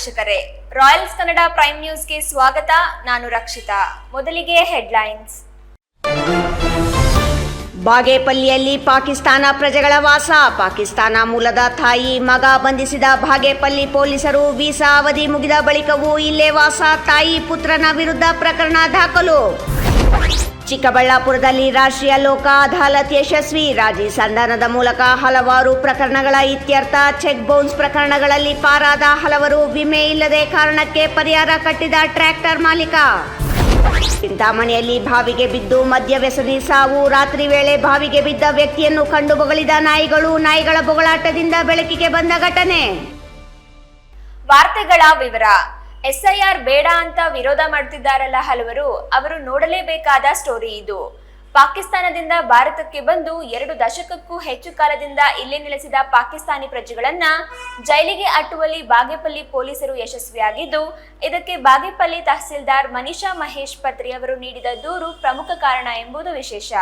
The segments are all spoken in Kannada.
ವೀಕ್ಷಕರೇ, ರಾಯಲ್ಸ್ ಕನ್ನಡ ಪ್ರೈಮ್ ನ್ಯೂಸ್ಗೆ ಸ್ವಾಗತ. ನಾನು ರಕ್ಷಿತಾ. ಮೊದಲಿಗೆ ಹೆಡ್ಲೈನ್ಸ್. ಬಾಗೇಪಲ್ಲಿಯಲ್ಲಿ ಪಾಕಿಸ್ತಾನ ಪ್ರಜೆಗಳ ವಾಸ. ಪಾಕಿಸ್ತಾನ ಮೂಲದ ತಾಯಿ ಮಗ ಬಂಧಿಸಿದ ಬಾಗೇಪಲ್ಲಿ ಪೊಲೀಸರು. ವೀಸಾ ಅವಧಿ ಮುಗಿದ ಬಳಿಕವೂ ಇಲ್ಲೇ ವಾಸ. ತಾಯಿ ಪುತ್ರನ ವಿರುದ್ಧ ಪ್ರಕರಣ ದಾಖಲು. ಚಿಕ್ಕಬಳ್ಳಾಪುರದಲ್ಲಿ ರಾಷ್ಟ್ರೀಯ ಲೋಕ ಅದಾಲತ್ ಯಶಸ್ವಿ. ರಾಜಿ ಸಂಧಾನದ ಮೂಲಕ ಹಲವಾರು ಪ್ರಕರಣಗಳ ಇತ್ಯರ್ಥ. ಚೆಕ್ ಬೌನ್ಸ್ ಪ್ರಕರಣಗಳಲ್ಲಿ ಪಾರಾದ ಹಲವರು. ವಿಮೆ ಇಲ್ಲದೆ ಕಾರಣಕ್ಕೆ ಪರಿಹಾರ ಕಟ್ಟಿದ ಟ್ರ್ಯಾಕ್ಟರ್ ಮಾಲೀಕ. ಚಿಂತಾಮಣಿಯಲ್ಲಿ ಬಾವಿಗೆ ಬಿದ್ದು ಮದ್ಯ ವ್ಯಸನಿ ಸಾವು. ರಾತ್ರಿ ವೇಳೆ ಬಾವಿಗೆ ಬಿದ್ದ ವ್ಯಕ್ತಿಯನ್ನು ಕಂಡು ಬೊಗಳಿದ ನಾಯಿಗಳು. ನಾಯಿಗಳ ಬೊಗಳಾಟದಿಂದ ಬೆಳಕಿಗೆ ಬಂದ ಘಟನೆ. ವಾರ್ತೆಗಳ ವಿವರ. SIR ಬೇಡ ಅಂತ ವಿರೋಧ ಮಾಡ್ತಿದ್ದಾರಲ್ಲ ಹಲವರು, ಅವರು ನೋಡಲೇಬೇಕಾದ ಸ್ಟೋರಿ ಇದು. ಪಾಕಿಸ್ತಾನದಿಂದ ಭಾರತಕ್ಕೆ ಬಂದು 2 ದಶಕಕ್ಕೂ ಹೆಚ್ಚು ಕಾಲದಿಂದ ಇಲ್ಲಿ ನೆಲೆಸಿದ ಪಾಕಿಸ್ತಾನಿ ಪ್ರಜೆಗಳನ್ನ ಜೈಲಿಗೆ ಅಟ್ಟುವಲ್ಲಿ ಬಾಗೇಪಲ್ಲಿ ಪೊಲೀಸರು ಯಶಸ್ವಿಯಾಗಿದ್ದು, ಇದಕ್ಕೆ ಬಾಗೇಪಲ್ಲಿ ತಹಸೀಲ್ದಾರ್ ಮನೀಷಾ ಮಹೇಶ್ ಪತ್ರಿ ಅವರು ನೀಡಿದ ದೂರು ಪ್ರಮುಖ ಕಾರಣ ಎಂಬುದು ವಿಶೇಷ.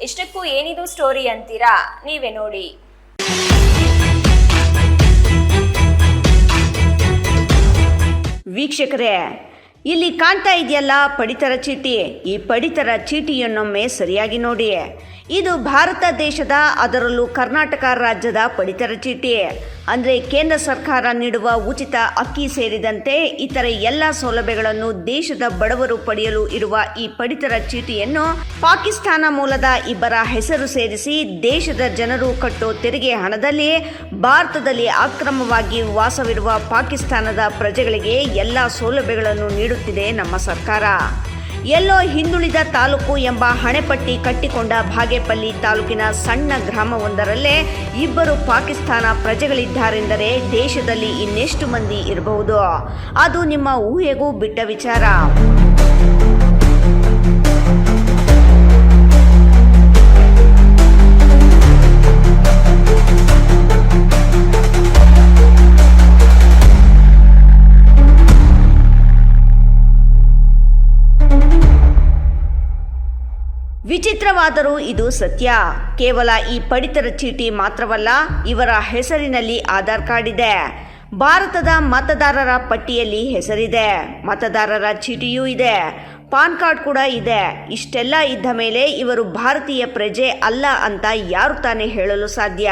ಇಷ್ಟಕ್ಕೂ ಏನಿದು ಸ್ಟೋರಿ ಅಂತೀರಾ? ನೀವೇ ನೋಡಿ. ವೀಕ್ಷಕರೇ, ಇಲ್ಲಿ ಕಾಣ್ತಾ ಇದೆಯಲ್ಲ ಪಡಿತರ ಚೀಟಿ. ಈ ಪಡಿತರ ಚೀಟಿಯನ್ನೊಮ್ಮೆ ಸರಿಯಾಗಿ ನೋಡಿ. ಇದು ಭಾರತ ದೇಶದ, ಅದರಲ್ಲೂ ಕರ್ನಾಟಕ ರಾಜ್ಯದ ಪಡಿತರ ಚೀಟಿ. ಅಂದರೆ ಕೇಂದ್ರ ಸರ್ಕಾರ ನೀಡುವ ಉಚಿತ ಅಕ್ಕಿ ಸೇರಿದಂತೆ ಇತರ ಎಲ್ಲ ಸೌಲಭ್ಯಗಳನ್ನು ದೇಶದ ಬಡವರು ಪಡೆಯಲು ಇರುವ ಈ ಪಡಿತರ ಚೀಟಿಯನ್ನು ಪಾಕಿಸ್ತಾನ ಮೂಲದ ಇಬ್ಬರ ಹೆಸರು ಸೇರಿಸಿ ದೇಶದ ಜನರು ಕಟ್ಟೋ ತೆರಿಗೆ ಹಣದಲ್ಲಿ ಭಾರತದಲ್ಲಿ ಅಕ್ರಮವಾಗಿ ವಾಸವಿರುವ ಪಾಕಿಸ್ತಾನದ ಪ್ರಜೆಗಳಿಗೆ ಎಲ್ಲ ಸೌಲಭ್ಯಗಳನ್ನು ನೀಡುತ್ತಿದೆ ನಮ್ಮ ಸರ್ಕಾರ. ಎಲ್ಲೋ ಹಿಂದುಳಿದ ತಾಲೂಕು ಎಂಬ ಹಣೆಪಟ್ಟಿ ಕಟ್ಟಿಕೊಂಡ ಬಾಗೇಪಲ್ಲಿ ತಾಲೂಕಿನ ಸಣ್ಣ ಗ್ರಾಮವೊಂದರಲ್ಲೇ ಇಬ್ಬರು ಪಾಕಿಸ್ತಾನ ಪ್ರಜೆಗಳಿದ್ದಾರೆಂದರೆ ದೇಶದಲ್ಲಿ ಇನ್ನೆಷ್ಟು ಮಂದಿ ಇರಬಹುದು? ಅದು ನಿಮ್ಮ ಊಹೆಗೂ ಬಿಟ್ಟ ವಿಚಾರ. ವಿಚಿತ್ರವಾದರೂ ಇದು ಸತ್ಯ. ಕೇವಲ ಈ ಪಡಿತರ ಚೀಟಿ ಮಾತ್ರವಲ್ಲ, ಇವರ ಹೆಸರಿನಲ್ಲಿ ಆಧಾರ್ ಕಾರ್ಡ್ ಇದೆ. ಭಾರತದ ಮತದಾರರ ಪಟ್ಟಿಯಲ್ಲಿ ಹೆಸರಿದೆ. ಮತದಾರರ ಚೀಟಿಯೂ ಇದೆ. ಪಾನ್ ಕಾರ್ಡ್ ಕೂಡ ಇದೆ. ಇಷ್ಟೆಲ್ಲ ಇದ್ದ ಮೇಲೆ ಇವರು ಭಾರತೀಯ ಪ್ರಜೆ ಅಲ್ಲ ಅಂತ ಯಾರು ತಾನೇ ಹೇಳಲು ಸಾಧ್ಯ?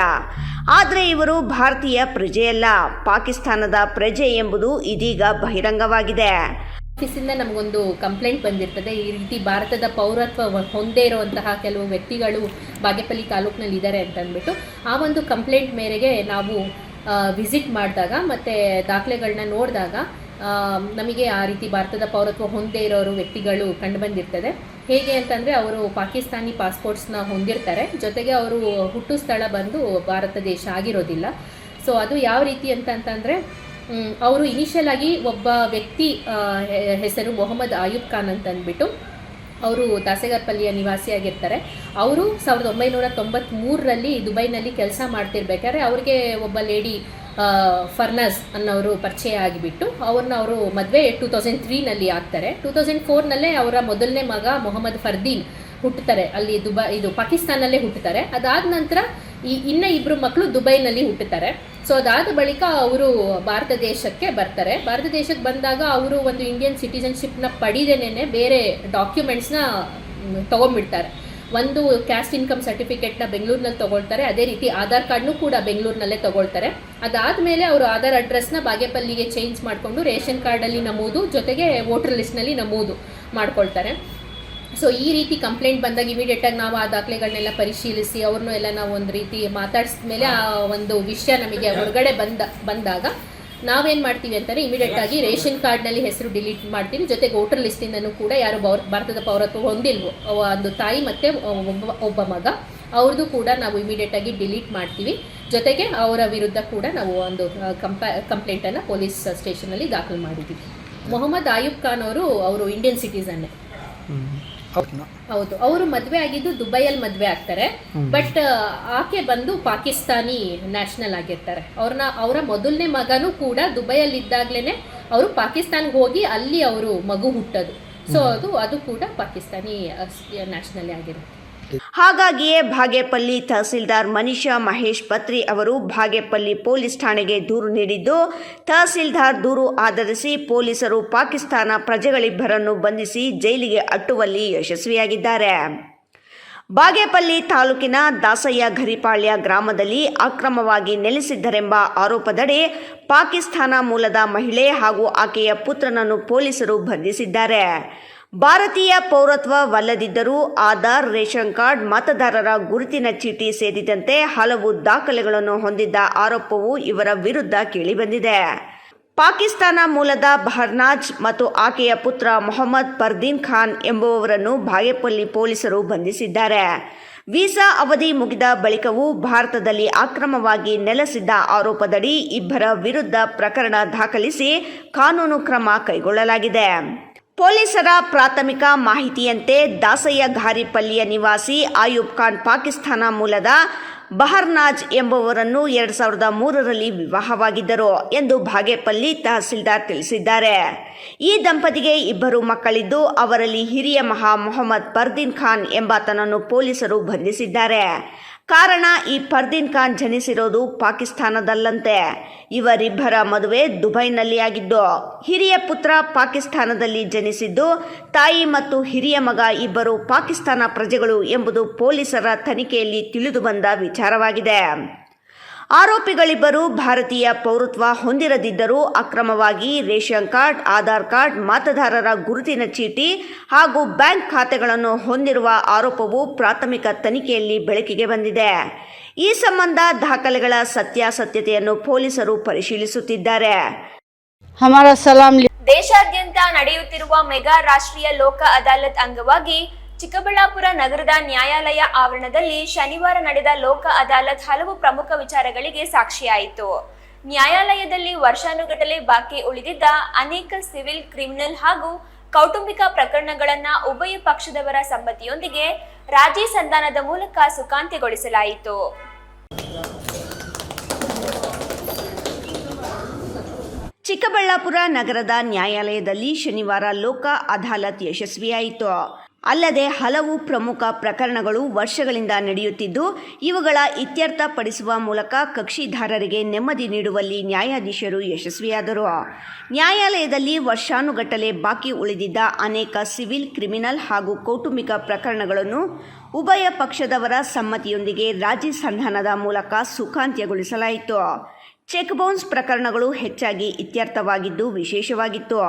ಆದರೆ ಇವರು ಭಾರತೀಯ ಪ್ರಜೆಯಲ್ಲ, ಪಾಕಿಸ್ತಾನದ ಪ್ರಜೆ ಎಂಬುದು ಇದೀಗ ಬಹಿರಂಗವಾಗಿದೆ. ಆಫೀಸಿಂದ ನಮಗೊಂದು ಕಂಪ್ಲೇಂಟ್ ಬಂದಿರ್ತದೆ. ಈ ರೀತಿ ಭಾರತದ ಪೌರತ್ವ ಹೊಂದೇ ಇರುವಂತಹ ಕೆಲವು ವ್ಯಕ್ತಿಗಳು ಬಾಗೇಪಲ್ಲಿ ತಾಲೂಕಿನಲ್ಲಿ ಇದ್ದಾರೆ ಅಂತ ಅಂದ್ಬಿಟ್ಟು ಆ ಒಂದು ಕಂಪ್ಲೇಂಟ್ ಮೇರೆಗೆ ನಾವು ವಿಸಿಟ್ ಮಾಡಿದಾಗ ಮತ್ತು ದಾಖಲೆಗಳನ್ನ ನೋಡಿದಾಗ ನಮಗೆ ಆ ರೀತಿ ಭಾರತದ ಪೌರತ್ವ ಹೊಂದೇ ಇರೋರು ವ್ಯಕ್ತಿಗಳು ಕಂಡು ಬಂದಿರ್ತದೆ. ಹೇಗೆ ಅಂತಂದರೆ ಅವರು ಪಾಕಿಸ್ತಾನಿ ಪಾಸ್ಪೋರ್ಟ್ಸ್ನ ಹೊಂದಿರ್ತಾರೆ, ಜೊತೆಗೆ ಅವರು ಹುಟ್ಟು ಸ್ಥಳ ಬಂದು ಭಾರತ ದೇಶ ಆಗಿರೋದಿಲ್ಲ. ಸೊ ಅದು ಯಾವ ರೀತಿ ಅಂತಂದರೆ, ಅವರು ಇನಿಷಿಯಲ್ ಆಗಿ ಒಬ್ಬ ವ್ಯಕ್ತಿ ಹೆಸರು ಮೊಹಮ್ಮದ್ ಆಯುಬ್ ಖಾನ್ ಅಂತ ಅಂದ್ಬಿಟ್ಟು ಅವರು ದಾಸೆಗರ್ಪಲ್ಲಿಯ ನಿವಾಸಿಯಾಗಿರ್ತಾರೆ. ಅವರು 1993ರಲ್ಲಿ ದುಬೈನಲ್ಲಿ ಕೆಲಸ ಮಾಡ್ತಿರ್ಬೇಕಾದ್ರೆ ಅವ್ರಿಗೆ ಒಬ್ಬ ಲೇಡಿ ಫರ್ನಾಜ್ ಅನ್ನೋರು ಪರಿಚಯ ಆಗಿಬಿಟ್ಟು ಅವರು ಮದುವೆ 2003ನಲ್ಲಿ ಆಗ್ತಾರೆ. 2004ನಲ್ಲೇ ಅವರ ಮೊದಲನೇ ಮಗ ಮೊಹಮ್ಮದ್ ಫರ್ದೀನ್ ಹುಟ್ಟುತ್ತಾರೆ. ಅಲ್ಲಿ ಪಾಕಿಸ್ತಾನಲ್ಲೇ ಹುಟ್ಟುತ್ತಾರೆ. ಅದಾದ ನಂತರ ಇನ್ನು 2 ಮಕ್ಕಳು ದುಬೈನಲ್ಲಿ ಹುಟ್ಟುತ್ತಾರೆ. ಸೊ ಅದಾದ ಬಳಿಕ ಅವರು ಭಾರತ ದೇಶಕ್ಕೆ ಬರ್ತಾರೆ. ಭಾರತ ದೇಶಕ್ಕೆ ಬಂದಾಗ ಅವರು ಒಂದು ಇಂಡಿಯನ್ ಸಿಟಿಸನ್ಶಿಪ್ನ ಪಡೆದೇನೆ ಬೇರೆ ಡಾಕ್ಯುಮೆಂಟ್ಸ್ನ ತೊಗೊಂಡ್ಬಿಡ್ತಾರೆ. ಒಂದು ಕ್ಯಾಸ್ಟ್ ಇನ್ಕಮ್ ಸರ್ಟಿಫಿಕೇಟ್ನ ಬೆಂಗಳೂರಿನಲ್ಲಿ ತೊಗೊಳ್ತಾರೆ. ಅದೇ ರೀತಿ ಆಧಾರ್ ಕಾರ್ಡ್ನೂ ಕೂಡ ಬೆಂಗಳೂರಿನಲ್ಲೇ ತೊಗೊಳ್ತಾರೆ. ಅದಾದಮೇಲೆ ಅವರು ಆಧಾರ್ ಅಡ್ರೆಸ್ನ ಬಾಗೇಪಲ್ಲಿಗೆ ಚೇಂಜ್ ಮಾಡಿಕೊಂಡು ರೇಷನ್ ಕಾರ್ಡಲ್ಲಿ ನಮೂದು, ಜೊತೆಗೆ ವೋಟರ್ ಲಿಸ್ಟ್ನಲ್ಲಿ ನಮೂದು ಮಾಡ್ಕೊಳ್ತಾರೆ. ಸೊ ಈ ರೀತಿ ಕಂಪ್ಲೇಂಟ್ ಬಂದಾಗ ಇಮಿಡಿಯೇಟಾಗಿ ನಾವು ಆ ದಾಖಲೆಗಳನ್ನೆಲ್ಲ ಪರಿಶೀಲಿಸಿ ಅವ್ರನ್ನೂ ಎಲ್ಲ ನಾವು ಒಂದು ರೀತಿ ಮಾತಾಡಿಸಿದ ಮೇಲೆ ಆ ಒಂದು ವಿಷಯ ನಮಗೆ ಹೊರಗಡೆ ಬಂದಾಗ ನಾವೇನು ಮಾಡ್ತೀವಿ ಅಂತಂದರೆ ಇಮಿಡಿಯೇಟಾಗಿ ರೇಷನ್ ಕಾರ್ಡ್ನಲ್ಲಿ ಹೆಸರು ಡಿಲೀಟ್ ಮಾಡ್ತೀವಿ. ಜೊತೆಗೆ ವೋಟರ್ ಲಿಸ್ಟಿಂದನೂ ಕೂಡ ಯಾರು ಭಾರತದ ಪೌರತ್ವ ಹೊಂದಿಲ್ವೋ ಒಂದು ತಾಯಿ ಮತ್ತು ಒಬ್ಬ ಮಗ ಅವ್ರದ್ದು ಕೂಡ ನಾವು ಇಮಿಡಿಯೇಟಾಗಿ ಡಿಲೀಟ್ ಮಾಡ್ತೀವಿ. ಜೊತೆಗೆ ಅವರ ವಿರುದ್ಧ ಕೂಡ ನಾವು ಒಂದು ಕಂಪ್ಲೇಂಟನ್ನು ಪೊಲೀಸ್ ಸ್ಟೇಷನಲ್ಲಿ ದಾಖಲು ಮಾಡಿದ್ದೀವಿ. ಮೊಹಮ್ಮದ್ ಆಯುಬ್ ಖಾನ್ ಅವರು ಇಂಡಿಯನ್ ಸಿಟಿಸನ್ನೇ. ಹೌದು, ಅವರು ಮದುವೆ ಆಗಿದ್ದು ದುಬೈಯಲ್ಲಿ ಮದುವೆ ಆಗ್ತಾರೆ. ಬಟ್ ಆಕೆ ಬಂದು ಪಾಕಿಸ್ತಾನಿ ನ್ಯಾಷನಲ್ ಆಗಿರ್ತಾರೆ. ಅವರ ಮೊದಲನೇ ಮಗನೂ ಕೂಡ ದುಬೈಯಲ್ಲಿ ಇದ್ದಾಗ್ಲೇನೆ ಅವರು ಪಾಕಿಸ್ತಾನ್ಗೆ ಹೋಗಿ ಅಲ್ಲಿ ಅವರು ಮಗು ಹುಟ್ಟೋದು. ಸೊ ಅದು ಕೂಡ ಪಾಕಿಸ್ತಾನಿ ನ್ಯಾಷನಲ್ ಆಗಿರುತ್ತೆ. ಹಾಗಾಗಿಯೇ ಬಾಗೇಪಲ್ಲಿ ತಹಸೀಲ್ದಾರ್ ಮನೀಷಾ ಮಹೇಶ್ ಪತ್ರಿ ಅವರು ಬಾಗೇಪಲ್ಲಿ ಪೊಲೀಸ್ ಠಾಣೆಗೆ ದೂರು ನೀಡಿದ್ದು, ತಹಸೀಲ್ದಾರ್ ದೂರು ಆಧರಿಸಿ ಪೊಲೀಸರು ಪಾಕಿಸ್ತಾನ ಪ್ರಜೆಗಳಿಬ್ಬರನ್ನು ಬಂಧಿಸಿ ಜೈಲಿಗೆ ಅಟ್ಟುವಲ್ಲಿ ಯಶಸ್ವಿಯಾಗಿದ್ದಾರೆ. ಬಾಗೇಪಲ್ಲಿ ತಾಲೂಕಿನ ದಾಸಯ್ಯ ಘರಿಪಾಳ್ಯ ಗ್ರಾಮದಲ್ಲಿ ಅಕ್ರಮವಾಗಿ ನೆಲೆಸಿದ್ದರೆಂಬ ಆರೋಪದಡಿ ಪಾಕಿಸ್ತಾನ ಮೂಲದ ಮಹಿಳೆ ಹಾಗೂ ಆಕೆಯ ಪುತ್ರನನ್ನು ಪೊಲೀಸರು ಬಂಧಿಸಿದ್ದಾರೆ. ಭಾರತೀಯ ಪೌರತ್ವವಲ್ಲದಿದ್ದರೂ ಆಧಾರ್, ರೇಷನ್ ಕಾರ್ಡ್, ಮತದಾರರ ಗುರುತಿನ ಚೀಟಿ ಸೇರಿದಂತೆ ಹಲವು ದಾಖಲೆಗಳನ್ನು ಹೊಂದಿದ್ದ ಆರೋಪವು ಇವರ ವಿರುದ್ಧ ಕೇಳಿಬಂದಿದೆ. ಪಾಕಿಸ್ತಾನ ಮೂಲದ ಬಹರ್ನಾಜ್ ಮತ್ತು ಆಕೆಯ ಪುತ್ರ ಮೊಹಮ್ಮದ್ ಪರ್ದೀನ್ ಖಾನ್ ಎಂಬುವವರನ್ನು ಬಾಗೇಪಲ್ಲಿ ಪೊಲೀಸರು ಬಂಧಿಸಿದ್ದಾರೆ. ವೀಸಾ ಅವಧಿ ಮುಗಿದ ಬಳಿಕವೂ ಭಾರತದಲ್ಲಿ ಅಕ್ರಮವಾಗಿ ನೆಲೆಸಿದ್ದ ಆರೋಪದಡಿ ಇಬ್ಬರ ವಿರುದ್ಧ ಪ್ರಕರಣ ದಾಖಲಿಸಿ ಕಾನೂನು ಕ್ರಮ ಕೈಗೊಳ್ಳಲಾಗಿದೆ. ಪೊಲೀಸರ ಪ್ರಾಥಮಿಕ ಮಾಹಿತಿಯಂತೆ ದಾಸಯ್ಯ ಘಾರಿಪಲ್ಲಿಯ ನಿವಾಸಿ ಆಯೂಬ್ ಖಾನ್ ಪಾಕಿಸ್ತಾನ ಮೂಲದ ಬಹರ್ನಾಜ್ ಎಂಬುವರನ್ನು 2003ರಲ್ಲಿ ವಿವಾಹವಾಗಿದ್ದರು ಎಂದು ಬಾಗೇಪಲ್ಲಿ ತಹಸೀಲ್ದಾರ್ ತಿಳಿಸಿದ್ದಾರೆ. ಈ ದಂಪತಿಗೆ ಇಬ್ಬರು ಮಕ್ಕಳಿದ್ದು, ಅವರಲ್ಲಿ ಹಿರಿಯ ಮೊಹಮ್ಮದ್ ಪರ್ದೀನ್ ಖಾನ್ ಎಂಬಾತನನ್ನು ಪೊಲೀಸರು ಬಂಧಿಸಿದ್ದಾರೆ. ಕಾರಣ, ಈ ಪರ್ದೀನ್ ಖಾನ್ ಜನಿಸಿರೋದು ಪಾಕಿಸ್ತಾನದಲ್ಲಂತೆ. ಇವರಿಬ್ಬರ ಮದುವೆ ದುಬೈನಲ್ಲಿ ಆಗಿದ್ದು, ಹಿರಿಯ ಪುತ್ರ ಪಾಕಿಸ್ತಾನದಲ್ಲಿ ಜನಿಸಿದ್ದು, ತಾಯಿ ಮತ್ತು ಹಿರಿಯ ಮಗ ಇಬ್ಬರು ಪಾಕಿಸ್ತಾನ ಪ್ರಜೆಗಳು ಎಂಬುದು ಪೊಲೀಸರ ತನಿಖೆಯಲ್ಲಿ ತಿಳಿದುಬಂದ ವಿಚಾರವಾಗಿದೆ. ಆರೋಪಿಗಳಿಬ್ಬರು ಭಾರತೀಯ ಪೌರತ್ವ ಹೊಂದಿರದಿದ್ದರೂ ಅಕ್ರಮವಾಗಿ ರೇಷನ್ ಕಾರ್ಡ್, ಆಧಾರ್ ಕಾರ್ಡ್, ಮತದಾರರ ಗುರುತಿನ ಚೀಟಿ ಹಾಗೂ ಬ್ಯಾಂಕ್ ಖಾತೆಗಳನ್ನು ಹೊಂದಿರುವ ಆರೋಪವು ಪ್ರಾಥಮಿಕ ತನಿಖೆಯಲ್ಲಿ ಬೆಳಕಿಗೆ ಬಂದಿದೆ. ಈ ಸಂಬಂಧ ದಾಖಲೆಗಳ ಸತ್ಯಾಸತ್ಯತೆಯನ್ನು ಪೊಲೀಸರು ಪರಿಶೀಲಿಸುತ್ತಿದ್ದಾರೆ. ದೇಶಾದ್ಯಂತ ನಡೆಯುತ್ತಿರುವ ಮೆಗಾ ರಾಷ್ಟ್ರೀಯ ಲೋಕ ಅದಾಲತ್ ಅಂಗವಾಗಿ ಚಿಕ್ಕಬಳ್ಳಾಪುರ ನಗರದ ನ್ಯಾಯಾಲಯ ಆವರಣದಲ್ಲಿ ಶನಿವಾರ ನಡೆದ ಲೋಕ ಅದಾಲತ್ ಹಲವು ಪ್ರಮುಖ ವಿಚಾರಗಳಿಗೆ ಸಾಕ್ಷಿಯಾಯಿತು. ನ್ಯಾಯಾಲಯದಲ್ಲಿ ವರ್ಷಾನುಗಟ್ಟಲೆ ಬಾಕಿ ಉಳಿದಿದ್ದ ಅನೇಕ ಸಿವಿಲ್, ಕ್ರಿಮಿನಲ್ ಹಾಗೂ ಕೌಟುಂಬಿಕ ಪ್ರಕರಣಗಳನ್ನು ಉಭಯ ಪಕ್ಷದವರ ಸಮ್ಮತಿಯೊಂದಿಗೆ ರಾಜಿ ಸಂಧಾನದ ಮೂಲಕ ಸುಖಾಂತ್ಯಗೊಳಿಸಲಾಯಿತು. ಚಿಕ್ಕಬಳ್ಳಾಪುರ ನಗರದ ನ್ಯಾಯಾಲಯದಲ್ಲಿ ಶನಿವಾರ ಲೋಕ ಅದಾಲತ್ ಯಶಸ್ವಿಯಾಯಿತು. ಅಲ್ಲದೆ ಹಲವು ಪ್ರಮುಖ ಪ್ರಕರಣಗಳು ವರ್ಷಗಳಿಂದ ನಡೆಯುತ್ತಿದ್ದು, ಇವುಗಳ ಇತ್ಯರ್ಥಪಡಿಸುವ ಮೂಲಕ ಕಕ್ಷಿದಾರರಿಗೆ ನೆಮ್ಮದಿ ನೀಡುವಲ್ಲಿ ನ್ಯಾಯಾಧೀಶರು ಯಶಸ್ವಿಯಾದರು. ನ್ಯಾಯಾಲಯದಲ್ಲಿ ವರ್ಷಾನುಗಟ್ಟಲೆ ಬಾಕಿ ಉಳಿದಿದ್ದ ಅನೇಕ ಸಿವಿಲ್, ಕ್ರಿಮಿನಲ್ ಹಾಗೂ ಕೌಟುಂಬಿಕ ಪ್ರಕರಣಗಳನ್ನು ಉಭಯ ಪಕ್ಷದವರ ಸಮ್ಮತಿಯೊಂದಿಗೆ ರಾಜಿ ಸಂಧಾನದ ಮೂಲಕ ಸುಖಾಂತ್ಯಗೊಳಿಸಲಾಯಿತು. ಚೆಕ್ ಬೌನ್ಸ್ ಪ್ರಕರಣಗಳು ಹೆಚ್ಚಾಗಿ ಇತ್ಯರ್ಥವಾಗಿದ್ದು ವಿಶೇಷವಾಗಿತ್ತು.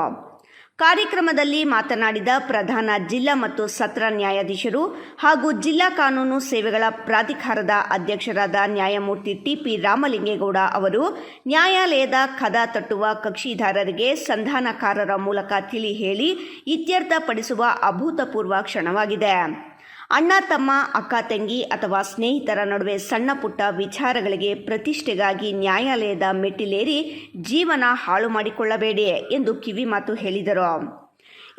ಕಾರ್ಯಕ್ರಮದಲ್ಲಿ ಮಾತನಾಡಿದ ಪ್ರಧಾನ ಜಿಲ್ಲಾ ಮತ್ತು ಸತ್ರ ನ್ಯಾಯಾಧೀಶರು ಹಾಗೂ ಜಿಲ್ಲಾ ಕಾನೂನು ಸೇವೆಗಳ ಪ್ರಾಧಿಕಾರದ ಅಧ್ಯಕ್ಷರಾದ ನ್ಯಾಯಮೂರ್ತಿ ಟಿ.ಪಿ. ರಾಮಲಿಂಗೇಗೌಡ ಅವರು ನ್ಯಾಯಾಲಯದ ಕದ ತಟ್ಟುವ ಕಕ್ಷಿದಾರರಿಗೆ ಸಂಧಾನಕಾರರ ಮೂಲಕ ತಿಳಿ ಹೇಳಿ ಇತ್ಯರ್ಥಪಡಿಸುವ ಅಭೂತಪೂರ್ವ ಕ್ಷಣವಾಗಿದೆ. ಅಣ್ಣ ತಮ್ಮ, ಅಕ್ಕ ತಂಗಿ ಅಥವಾ ಸ್ನೇಹಿತರ ನಡುವೆ ಸಣ್ಣ ಪುಟ್ಟ ವಿಚಾರಗಳಿಗೆ ಪ್ರತಿಷ್ಠೆಗಾಗಿ ನ್ಯಾಯಾಲಯದ ಮೆಟ್ಟಿಲೇರಿ ಜೀವನ ಹಾಳು ಮಾಡಿಕೊಳ್ಳಬೇಡಿ ಎಂದು ಕಿವಿಮಾತು ಹೇಳಿದರು.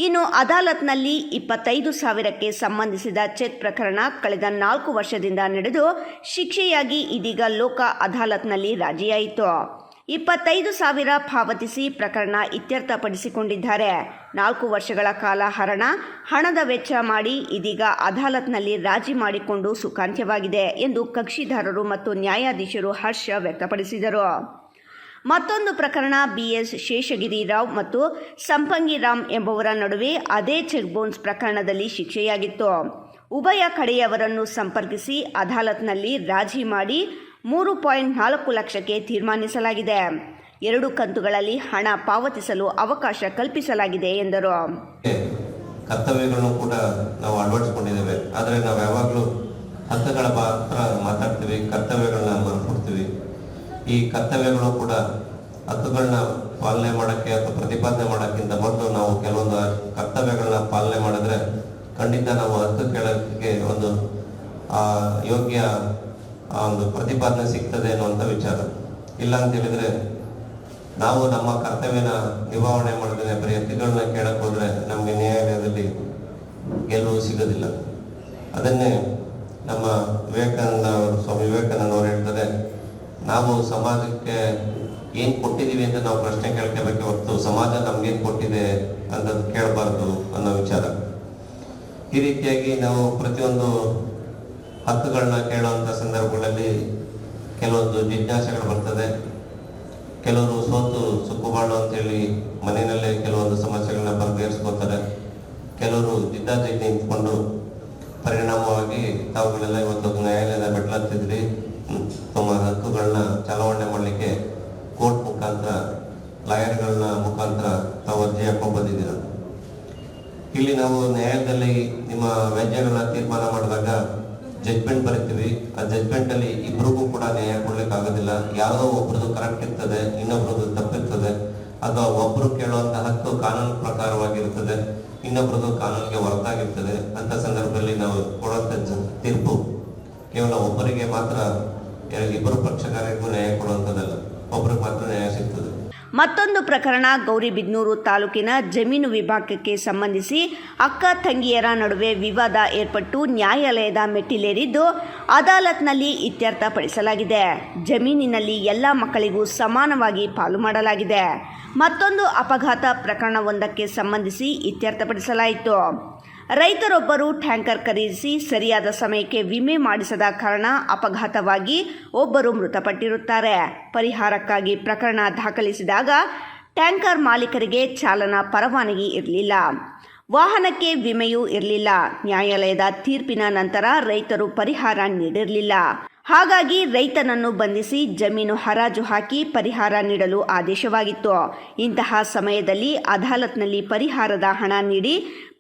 ಇನ್ನು ಅದಾಲತ್ನಲ್ಲಿ 25,000ಕ್ಕೆ ಸಂಬಂಧಿಸಿದ ಚೆಕ್ ಪ್ರಕರಣ ಕಳೆದ 4 ವರ್ಷದಿಂದ ನಡೆದು ಶಿಕ್ಷೆಯಾಗಿ ಇದೀಗ ಲೋಕ ಅದಾಲತ್ನಲ್ಲಿ ರಾಜಿಯಾಯಿತು. 25,000 ಪಾವತಿಸಿ ಪ್ರಕರಣ ಇತ್ಯರ್ಥಪಡಿಸಿಕೊಂಡಿದ್ದಾರೆ. 4 ವರ್ಷಗಳ ಕಾಲ ಹಣದ ವೆಚ್ಚ ಮಾಡಿ ಇದೀಗ ಅದಾಲತ್ನಲ್ಲಿ ರಾಜಿ ಮಾಡಿಕೊಂಡು ಸುಖಾಂತ್ಯವಾಗಿದೆ ಎಂದು ಕಕ್ಷಿದಾರರು ಮತ್ತು ನ್ಯಾಯಾಧೀಶರು ಹರ್ಷ ವ್ಯಕ್ತಪಡಿಸಿದರು. ಮತ್ತೊಂದು ಪ್ರಕರಣ ಬಿಎಸ್ ಶೇಷಗಿರಿರಾವ್ ಮತ್ತು ಸಂಪಂಗಿರಾಮ್ ಎಂಬುವರ ನಡುವೆ ಅದೇ ಚೆಕ್ ಬೌನ್ಸ್ ಪ್ರಕರಣದಲ್ಲಿ ಶಿಕ್ಷೆಯಾಗಿತ್ತು. ಉಭಯ ಕಡೆಯವರನ್ನು ಸಂಪರ್ಕಿಸಿ ಅದಾಲತ್ನಲ್ಲಿ ರಾಜಿ ಮಾಡಿ 3.4 ಲಕ್ಷಕ್ಕೆ ತೀರ್ಮಾನಿಸಲಾಗಿದೆ. 2 ಕಂತುಗಳಲ್ಲಿ ಹಣ ಪಾವತಿಸಲು ಅವಕಾಶ ಕಲ್ಪಿಸಲಾಗಿದೆ ಎಂದರು. ಕರ್ತವ್ಯಗಳನ್ನು ಕೂಡ ನಾವು ಅಳವಡಿಸಿಕೊಂಡಿದ್ದೇವೆ. ಆದರೆ ನಾವು ಯಾವಾಗಲೂ ಹಕ್ಕುಗಳ ಮಾತ್ರ ಮಾತಾಡ್ತೀವಿ, ಕರ್ತವ್ಯಗಳನ್ನ ಮರೆತುಬಿಡ್ತೀವಿ. ಈ ಕರ್ತವ್ಯಗಳು ಕೂಡ ಹಕ್ಕುಗಳನ್ನ ಪಾಲನೆ ಮಾಡೋಕ್ಕೆ ಅಥವಾ ಪ್ರತಿಪಾದನೆ ಮಾಡೋಕ್ಕಿಂತ ಮೊದಲು ನಾವು ಕೆಲವೊಂದು ಕರ್ತವ್ಯಗಳನ್ನ ಪಾಲನೆ ಮಾಡಿದ್ರೆ ಖಂಡಿತ ನಾವು ಹಕ್ಕು ಕೇಳೋಕ್ಕೆ ಒಂದು ಯೋಗ್ಯ ಒಂದು ಪ್ರತಿಪಾದನೆ ಸಿಗ್ತದೆ ಅನ್ನುವಂಥ ವಿಚಾರ. ಇಲ್ಲ ಅಂತ ಹೇಳಿದ್ರೆ ನಾವು ನಮ್ಮ ಕರ್ತವ್ಯನ ನಿಭಾವಣೆ ಮಾಡಿದ್ರೆ ಬರೀ ಹಕ್ಕುಗಳನ್ನ ಕೇಳಕ್ಕೆ ಹೋದ್ರೆ ನಮಗೆ ನ್ಯಾಯಾಲಯದಲ್ಲಿ ಗೆಲುವು ಸಿಗೋದಿಲ್ಲ. ಅದನ್ನೇ ನಮ್ಮ ಸ್ವಾಮಿ ವಿವೇಕಾನಂದ ಅವರು ಹೇಳ್ತಾರೆ, ನಾವು ಸಮಾಜಕ್ಕೆ ಏನು ಕೊಟ್ಟಿದ್ದೀವಿ ಅಂತ ನಾವು ಪ್ರಶ್ನೆ ಕೇಳ್ಕೋಬೇಕೆ ಹೊರತು ಸಮಾಜ ನಮ್ಗೇನು ಕೊಟ್ಟಿದೆ ಅಂತ ಕೇಳಬಾರ್ದು ಅನ್ನೋ ವಿಚಾರ. ಈ ರೀತಿಯಾಗಿ ನಾವು ಪ್ರತಿಯೊಂದು ಹಕ್ಕುಗಳನ್ನ ಕೇಳುವಂಥ ಸಂದರ್ಭಗಳಲ್ಲಿ ಕೆಲವೊಂದು ಜಿಜ್ಞಾಸೆಗಳು ಬರ್ತದೆ. ಕೆಲವರು ಸೋತು ಸುಕ್ಕುಬಾಳು ಅಂತೇಳಿ ಮನೆಯಲ್ಲೇ ಕೆಲವೊಂದು ಸಮಸ್ಯೆಗಳನ್ನ ಬಗೆಹರಿಸ್ಕೋತಾರೆ. ಕೆಲವರು ಜಿದ್ದಾಜಿದ್ದಿ ನಿಂತ್ಕೊಂಡು ಪರಿಣಾಮವಾಗಿ ತಾವುಗಳೆಲ್ಲ ಇವತ್ತು ನ್ಯಾಯಾಲಯದ ಮೆಟ್ಲತ್ತಿದ್ರಿ ತಮ್ಮ ಹಕ್ಕುಗಳನ್ನ ಚಲಾವಣೆ ಮಾಡಲಿಕ್ಕೆ ಕೋರ್ಟ್ ಮುಖಾಂತರ ಲಾಯರ್ಗಳನ್ನ ಮುಖಾಂತರ ತಾವು ಅರ್ಜಿ ಹಾಕೊಂಡು ಬಂದಿದ್ದೀರ. ಇಲ್ಲಿ ನಾವು ನ್ಯಾಯಾಲಯದಲ್ಲಿ ನಿಮ್ಮ ವ್ಯಾಜ್ಯಗಳನ್ನ ತೀರ್ಮಾನ ಮಾಡಿದಾಗ ಜಡ್ಜ್ಮೆಂಟ್ ಬರೀತೀವಿ. ಆ ಜಡ್ಜ್ಮೆಂಟಲ್ಲಿ ಇಬ್ಬರಿಗೂ ಕೂಡ ನ್ಯಾಯ ಕೊಡ್ಲಿಕ್ಕೆ ಆಗೋದಿಲ್ಲ. ಯಾವುದೋ ಒಬ್ರದ್ದು ಕರೆಕ್ಟ್ ಇರ್ತದೆ, ಇನ್ನೊಬ್ರದ್ದು ತಪ್ಪಿರ್ತದೆ. ಅಥವಾ ಒಬ್ಬರು ಕೇಳುವಂಥ ಹಕ್ಕು ಕಾನೂನು ಪ್ರಕಾರವಾಗಿರ್ತದೆ, ಇನ್ನೊಬ್ರದ್ದು ಕಾನೂನಿಗೆ ಹೊರತಾಗಿರ್ತದೆ. ಅಂತ ಸಂದರ್ಭದಲ್ಲಿ ನಾವು ಕೊಡುವಂಥ ತೀರ್ಪು ಕೇವಲ ಒಬ್ಬರಿಗೆ ಮಾತ್ರ, ಇಬ್ಬರು ಪಕ್ಷಕಾರರಿಗೂ ನ್ಯಾಯ ಕೊಡುವಂಥದ್ದಲ್ಲ, ಒಬ್ಬರಿಗೆ ಮಾತ್ರ ನ್ಯಾಯ ಸಿಗ್ತದೆ. ಮತ್ತೊಂದು ಪ್ರಕರಣ ಗೌರಿಬಿದನೂರು ತಾಲೂಕಿನ ಜಮೀನು ವಿಭಾಗಕ್ಕೆ ಸಂಬಂಧಿಸಿ ಅಕ್ಕ ತಂಗಿಯರ ನಡುವೆ ವಿವಾದ ಏರ್ಪಟ್ಟು ನ್ಯಾಯಾಲಯದ ಮೆಟ್ಟಿಲೇರಿದ್ದು ಅದಾಲತ್ನಲ್ಲಿ ಇತ್ಯರ್ಥಪಡಿಸಲಾಗಿದೆ. ಜಮೀನಿನಲ್ಲಿ ಎಲ್ಲ ಮಕ್ಕಳಿಗೂ ಸಮಾನವಾಗಿ ಪಾಲು ಮಾಡಲಾಗಿದೆ. ಮತ್ತೊಂದು ಅಪಘಾತ ಪ್ರಕರಣವೊಂದಕ್ಕೆ ಸಂಬಂಧಿಸಿ ಇತ್ಯರ್ಥಪಡಿಸಲಾಯಿತು. ರೈತರೊಬ್ಬರು ಟ್ಯಾಂಕರ್ ಖರೀದಿಸಿ ಸರಿಯಾದ ಸಮಯಕ್ಕೆ ವಿಮೆ ಮಾಡಿಸದ ಕಾರಣ ಅಪಘಾತವಾಗಿ ಒಬ್ಬರು ಮೃತಪಟ್ಟಿರುತ್ತಾರೆ. ಪರಿಹಾರಕ್ಕಾಗಿ ಪ್ರಕರಣ ದಾಖಲಿಸಿದಾಗ ಟ್ಯಾಂಕರ್ ಮಾಲೀಕರಿಗೆ ಚಾಲನಾ ಪರವಾನಗಿ ಇರಲಿಲ್ಲ, ವಾಹನಕ್ಕೆ ವಿಮೆಯೂ ಇರಲಿಲ್ಲ. ನ್ಯಾಯಾಲಯದ ತೀರ್ಪಿನ ನಂತರ ರೈತರು ಪರಿಹಾರ ನೀಡಿರಲಿಲ್ಲ. ಹಾಗಾಗಿ ರೈತನನ್ನು ಬಂಧಿಸಿ ಜಮೀನು ಹರಾಜು ಹಾಕಿ ಪರಿಹಾರ ನೀಡಲು ಆದೇಶವಾಗಿತ್ತು. ಇಂತಹ ಸಮಯದಲ್ಲಿ ಅದಾಲತ್ನಲ್ಲಿ ಪರಿಹಾರದ ಹಣ ನೀಡಿ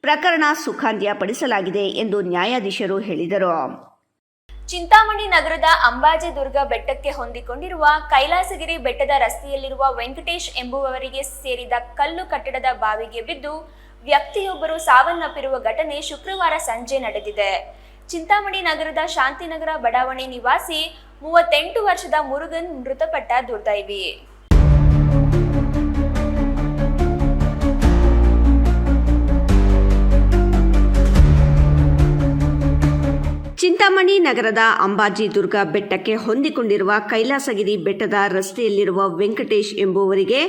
ಪ್ರಕರಣ ಸುಖಾಂತ್ಯಪಡಿಸಲಾಗಿದೆ ಎಂದು ನ್ಯಾಯಾಧೀಶರು ಹೇಳಿದರು. ಚಿಂತಾಮಣಿ ನಗರದ ಅಂಬಾಜಿ ದುರ್ಗ ಬೆಟ್ಟಕ್ಕೆ ಹೊಂದಿಕೊಂಡಿರುವ ಕೈಲಾಸಗಿರಿ ಬೆಟ್ಟದ ರಸ್ತೆಯಲ್ಲಿರುವ ವೆಂಕಟೇಶ್ ಎಂಬುವವರಿಗೆ ಸೇರಿದ ಕಲ್ಲು ಕಟ್ಟಡದ ಬಾವಿಗೆ ಬಿದ್ದು ವ್ಯಕ್ತಿಯೊಬ್ಬರು ಸಾವನ್ನಪ್ಪಿರುವ ಘಟನೆ ಶುಕ್ರವಾರ ಸಂಜೆ ನಡೆದಿದೆ. ಚಿಂತಾಮಣಿ ನಗರದ ಶಾಂತಿನಗರ ಬಡಾವಣೆ ನಿವಾಸಿ 38 ವರ್ಷದ ಮುರುಗನ್ ಮೃತಪಟ್ಟ ದುರ್ದೈವಿ. ಚಿಂತಾಮಣಿ ನಗರದ ಅಂಬಾಜಿ ದುರ್ಗ ಬೆಟ್ಟಕ್ಕೆ ಹೊಂದಿಕೊಂಡಿರುವ ಕೈಲಾಸಗಿರಿ ಬೆಟ್ಟದ ರಸ್ತೆಯಲ್ಲಿರುವ ವೆಂಕಟೇಶ್ ಎಂಬುವರಿಗೆ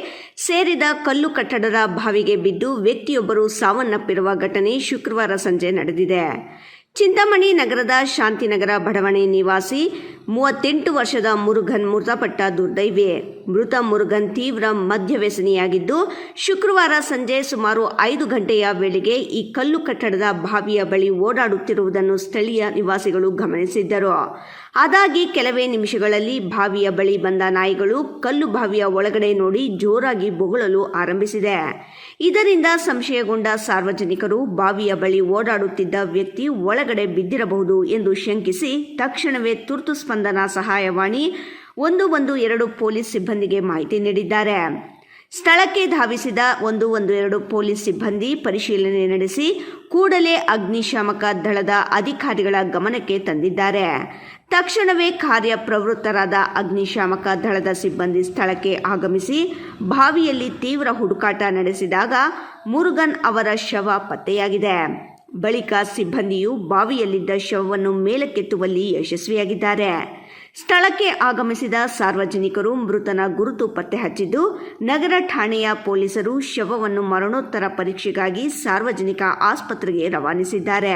ಸೇರಿದ ಕಲ್ಲು ಕಟ್ಟಡದ ಬಾವಿಗೆ ಬಿದ್ದು ವ್ಯಕ್ತಿಯೊಬ್ಬರು ಸಾವನ್ನಪ್ಪಿರುವ ಘಟನೆ ಶುಕ್ರವಾರ ಸಂಜೆ ನಡೆದಿದೆ. ಚಿಂತಾಮಣಿ ನಗರದ ಶಾಂತಿನಗರ ಬಡಾವಣೆ ನಿವಾಸಿ 38 ವರ್ಷದ ಮುರುಗನ್ ಮೃತಪಟ್ಟ ದುರ್ದೈವಿ. ಮೃತ ಮುರುಗನ್ ತೀವ್ರ ಮದ್ಯವ್ಯಸನಿಯಾಗಿದ್ದು ಶುಕ್ರವಾರ ಸಂಜೆ ಸುಮಾರು 5 ಗಂಟೆಯ ವೇಳೆಗೆ ಈ ಕಲ್ಲು ಕಟ್ಟಡದ ಬಾವಿಯ ಬಳಿ ಓಡಾಡುತ್ತಿರುವುದನ್ನು ಸ್ಥಳೀಯ ನಿವಾಸಿಗಳು ಗಮನಿಸಿದ್ದರು. ಅದಾಗಿ ಕೆಲವೇ ನಿಮಿಷಗಳಲ್ಲಿ ಬಾವಿಯ ಬಳಿ ಬಂದ ನಾಯಿಗಳು ಕಲ್ಲು ಬಾವಿಯ ಒಳಗಡೆ ನೋಡಿ ಜೋರಾಗಿ ಬೊಗಳಲು ಆರಂಭಿಸಿದೆ. ಇದರಿಂದ ಸಂಶಯಗೊಂಡ ಸಾರ್ವಜನಿಕರು ಬಾವಿಯ ಬಳಿ ಓಡಾಡುತ್ತಿದ್ದ ವ್ಯಕ್ತಿ ಒಳಗಡೆ ಬಿದ್ದಿರಬಹುದು ಎಂದು ಶಂಕಿಸಿ ತಕ್ಷಣವೇ ತುರ್ತು ಸ್ಪಂದನಾ ಸಹಾಯವಾಣಿ 112 ಪೊಲೀಸ್ ಸಿಬ್ಬಂದಿಗೆ ಮಾಹಿತಿ ನೀಡಿದ್ದಾರೆ. ಸ್ಥಳಕ್ಕೆ ಧಾವಿಸಿದ 112 ಪೊಲೀಸ್ ಸಿಬ್ಬಂದಿ ಪರಿಶೀಲನೆ ನಡೆಸಿ ಕೂಡಲೇ ಅಗ್ನಿಶಾಮಕ ದಳದ ಅಧಿಕಾರಿಗಳ ಗಮನಕ್ಕೆ ತಂದಿದ್ದಾರೆ. ತಕ್ಷಣವೇ ಕಾರ್ಯಪ್ರವೃತ್ತರಾದ ಅಗ್ನಿಶಾಮಕ ದಳದ ಸಿಬ್ಬಂದಿ ಸ್ಥಳಕ್ಕೆ ಆಗಮಿಸಿ ಬಾವಿಯಲ್ಲಿ ತೀವ್ರ ಹುಡುಕಾಟ ನಡೆಸಿದಾಗ ಮುರುಗನ್ ಅವರ ಶವ ಪತ್ತೆಯಾಗಿದೆ. ಬಳಿಕ ಸಿಬ್ಬಂದಿಯು ಬಾವಿಯಲ್ಲಿದ್ದ ಶವವನ್ನು ಮೇಲಕ್ಕೆತ್ತುವಲ್ಲಿ ಯಶಸ್ವಿಯಾಗಿದ್ದಾರೆ. ಸ್ಥಳಕ್ಕೆ ಆಗಮಿಸಿದ ಸಾರ್ವಜನಿಕರು ಮೃತನ ಗುರುತು ಪತ್ತೆ ಹಚ್ಚಿದ್ದು ನಗರ ಠಾಣೆಯ ಪೊಲೀಸರು ಶವವನ್ನು ಮರಣೋತ್ತರ ಪರೀಕ್ಷೆಗಾಗಿ ಸಾರ್ವಜನಿಕ ಆಸ್ಪತ್ರೆಗೆ ರವಾನಿಸಿದ್ದಾರೆ.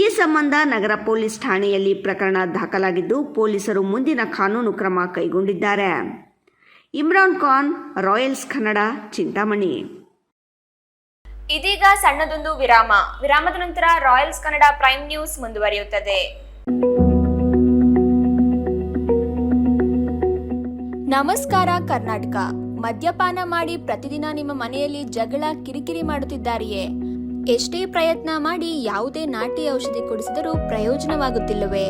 ಈ ಸಂಬಂಧ ನಗರ ಪೊಲೀಸ್ ಠಾಣೆಯಲ್ಲಿ ಪ್ರಕರಣ ದಾಖಲಾಗಿದ್ದು ಪೊಲೀಸರು ಮುಂದಿನ ಕಾನೂನು ಕ್ರಮ ಕೈಗೊಂಡಿದ್ದಾರೆ. ಇಮ್ರಾನ್ ಖಾನ್, ರಾಯಲ್ಸ್ ಕನ್ನಡ, ಚಿಂತಾಮಣಿ. ಇದೀಗ ಸಣ್ಣದೊಂದು ವಿರಾಮದ ನಂತರ ರಾಯಲ್ಸ್ ಕನ್ನಡ ಪ್ರೈಮ್ ನ್ಯೂಸ್ ಮುಂದುವರಿಯುತ್ತದೆ. ನಮಸ್ಕಾರ ಕರ್ನಾಟಕ. ಮದ್ಯಪಾನ ಮಾಡಿ ಪ್ರತಿದಿನ ನಿಮ್ಮ ಮನೆಯಲ್ಲಿ ಜಗಳ ಕಿರಿಕಿರಿ ಮಾಡುತ್ತಿದ್ದಾರೆಯೇ? ಎಷ್ಟೇ ಪ್ರಯತ್ನ ಮಾಡಿ ಯಾವುದೇ ನಾಟಿ ಔಷಧಿ ಕೊಡಿಸಿದರೂ ಪ್ರಯೋಜನವಾಗುತ್ತಿಲ್ಲವೇ?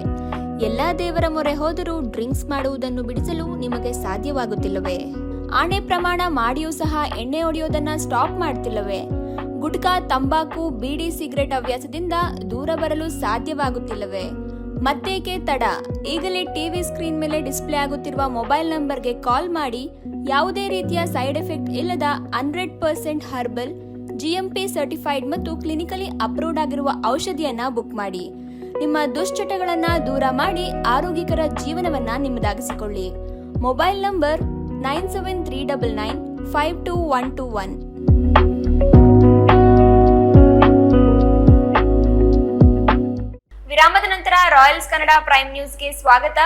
ಎಲ್ಲಾ ದೇವರ ಮೊರೆ ಹೋದರೂ ಡ್ರಿಂಕ್ಸ್ ಮಾಡುವುದನ್ನು ಬಿಡಿಸಲು ನಿಮಗೆ ಸಾಧ್ಯವಾಗುತ್ತಿಲ್ಲವೇ? ಆಣೆ ಪ್ರಮಾಣ ಮಾಡಿಯೂ ಸಹ ಎಣ್ಣೆ ಹೊಡೆಯೋದನ್ನ ಸ್ಟಾಪ್ ಮಾಡ್ತಿಲ್ಲವೇ? ಗುಟ್ಕಾ, ತಂಬಾಕು, ಬೀಡಿ, ಸಿಗರೆಟ್ ಹವ್ಯಾಸದಿಂದ ದೂರ ಬರಲು ಸಾಧ್ಯವಾಗುತ್ತಿಲ್ಲವೇ? ಮತ್ತೇಕೆ ತಡ? ಈಗಲೇ ಟಿವಿ ಸ್ಕ್ರೀನ್ ಮೇಲೆ ಡಿಸ್ಪ್ಲೇ ಆಗುತ್ತಿರುವ ಮೊಬೈಲ್ ನಂಬರ್ಗೆ ಕಾಲ್ ಮಾಡಿ ಯಾವುದೇ ರೀತಿಯ ಸೈಡ್ ಎಫೆಕ್ಟ್ ಇಲ್ಲದ 100% ಹರ್ಬಲ್, GMP ಸರ್ಟಿಫೈಡ್ ಮತ್ತು ಕ್ಲಿನಿಕಲಿ ಅಪ್ರೂವ್ಡ್ ಆಗಿರುವ ಔಷಧಿಯನ್ನ ಬುಕ್ ಮಾಡಿ. ನಿಮ್ಮ ದುಶ್ಚಟಗಳನ್ನ ದೂರ ಮಾಡಿ ಆರೋಗ್ಯಕರ ಜೀವನವನ್ನ ನಿಮ್ಮದಾಗಿಸಿಕೊಳ್ಳಿ. Mobile number 9739952121. ವಿರಾಮದ ನಂತರ ರಾಯಲ್ಸ್ ಕನ್ನಡ ಪ್ರೈಮ್ ನ್ಯೂಸ್ಗೆ ಸ್ವಾಗತ.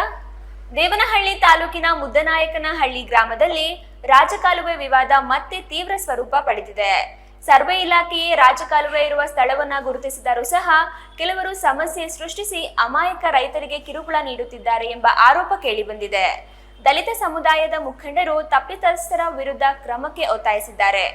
ದೇವನಹಳ್ಳಿ ತಾಲೂಕಿನ ಮುದ್ದನಾಯಕನಹಳ್ಳಿ ಗ್ರಾಮದಲ್ಲಿ ರಾಜಕಾಲುವೆ ವಿವಾದ ಮತ್ತೆ ತೀವ್ರ ಸ್ವರೂಪ ಪಡೆದಿದೆ. ಸರ್ವೆ ಇಲಾಖೆಯೇ ರಾಜಕಾಲುವೆ ಇರುವ ಸ್ಥಳವನ್ನ ಗುರುತಿಸಿದರೂ ಸಹ ಕೆಲವರು ಸಮಸ್ಯೆ ಸೃಷ್ಟಿಸಿ ಅಮಾಯಕ ರೈತರಿಗೆ ಕಿರುಕುಳ ನೀಡುತ್ತಿದ್ದಾರೆ ಎಂಬ ಆರೋಪ ಕೇಳಿಬಂದಿದೆ. ದಲಿತ ಸಮುದಾಯದ ಮುಖಂಡರು ತಪ್ಪಿತಸ್ಥರ ವಿರುದ್ಧ ಕ್ರಮಕ್ಕೆ ಒತ್ತಾಯಿಸಿದ್ದಾರೆ.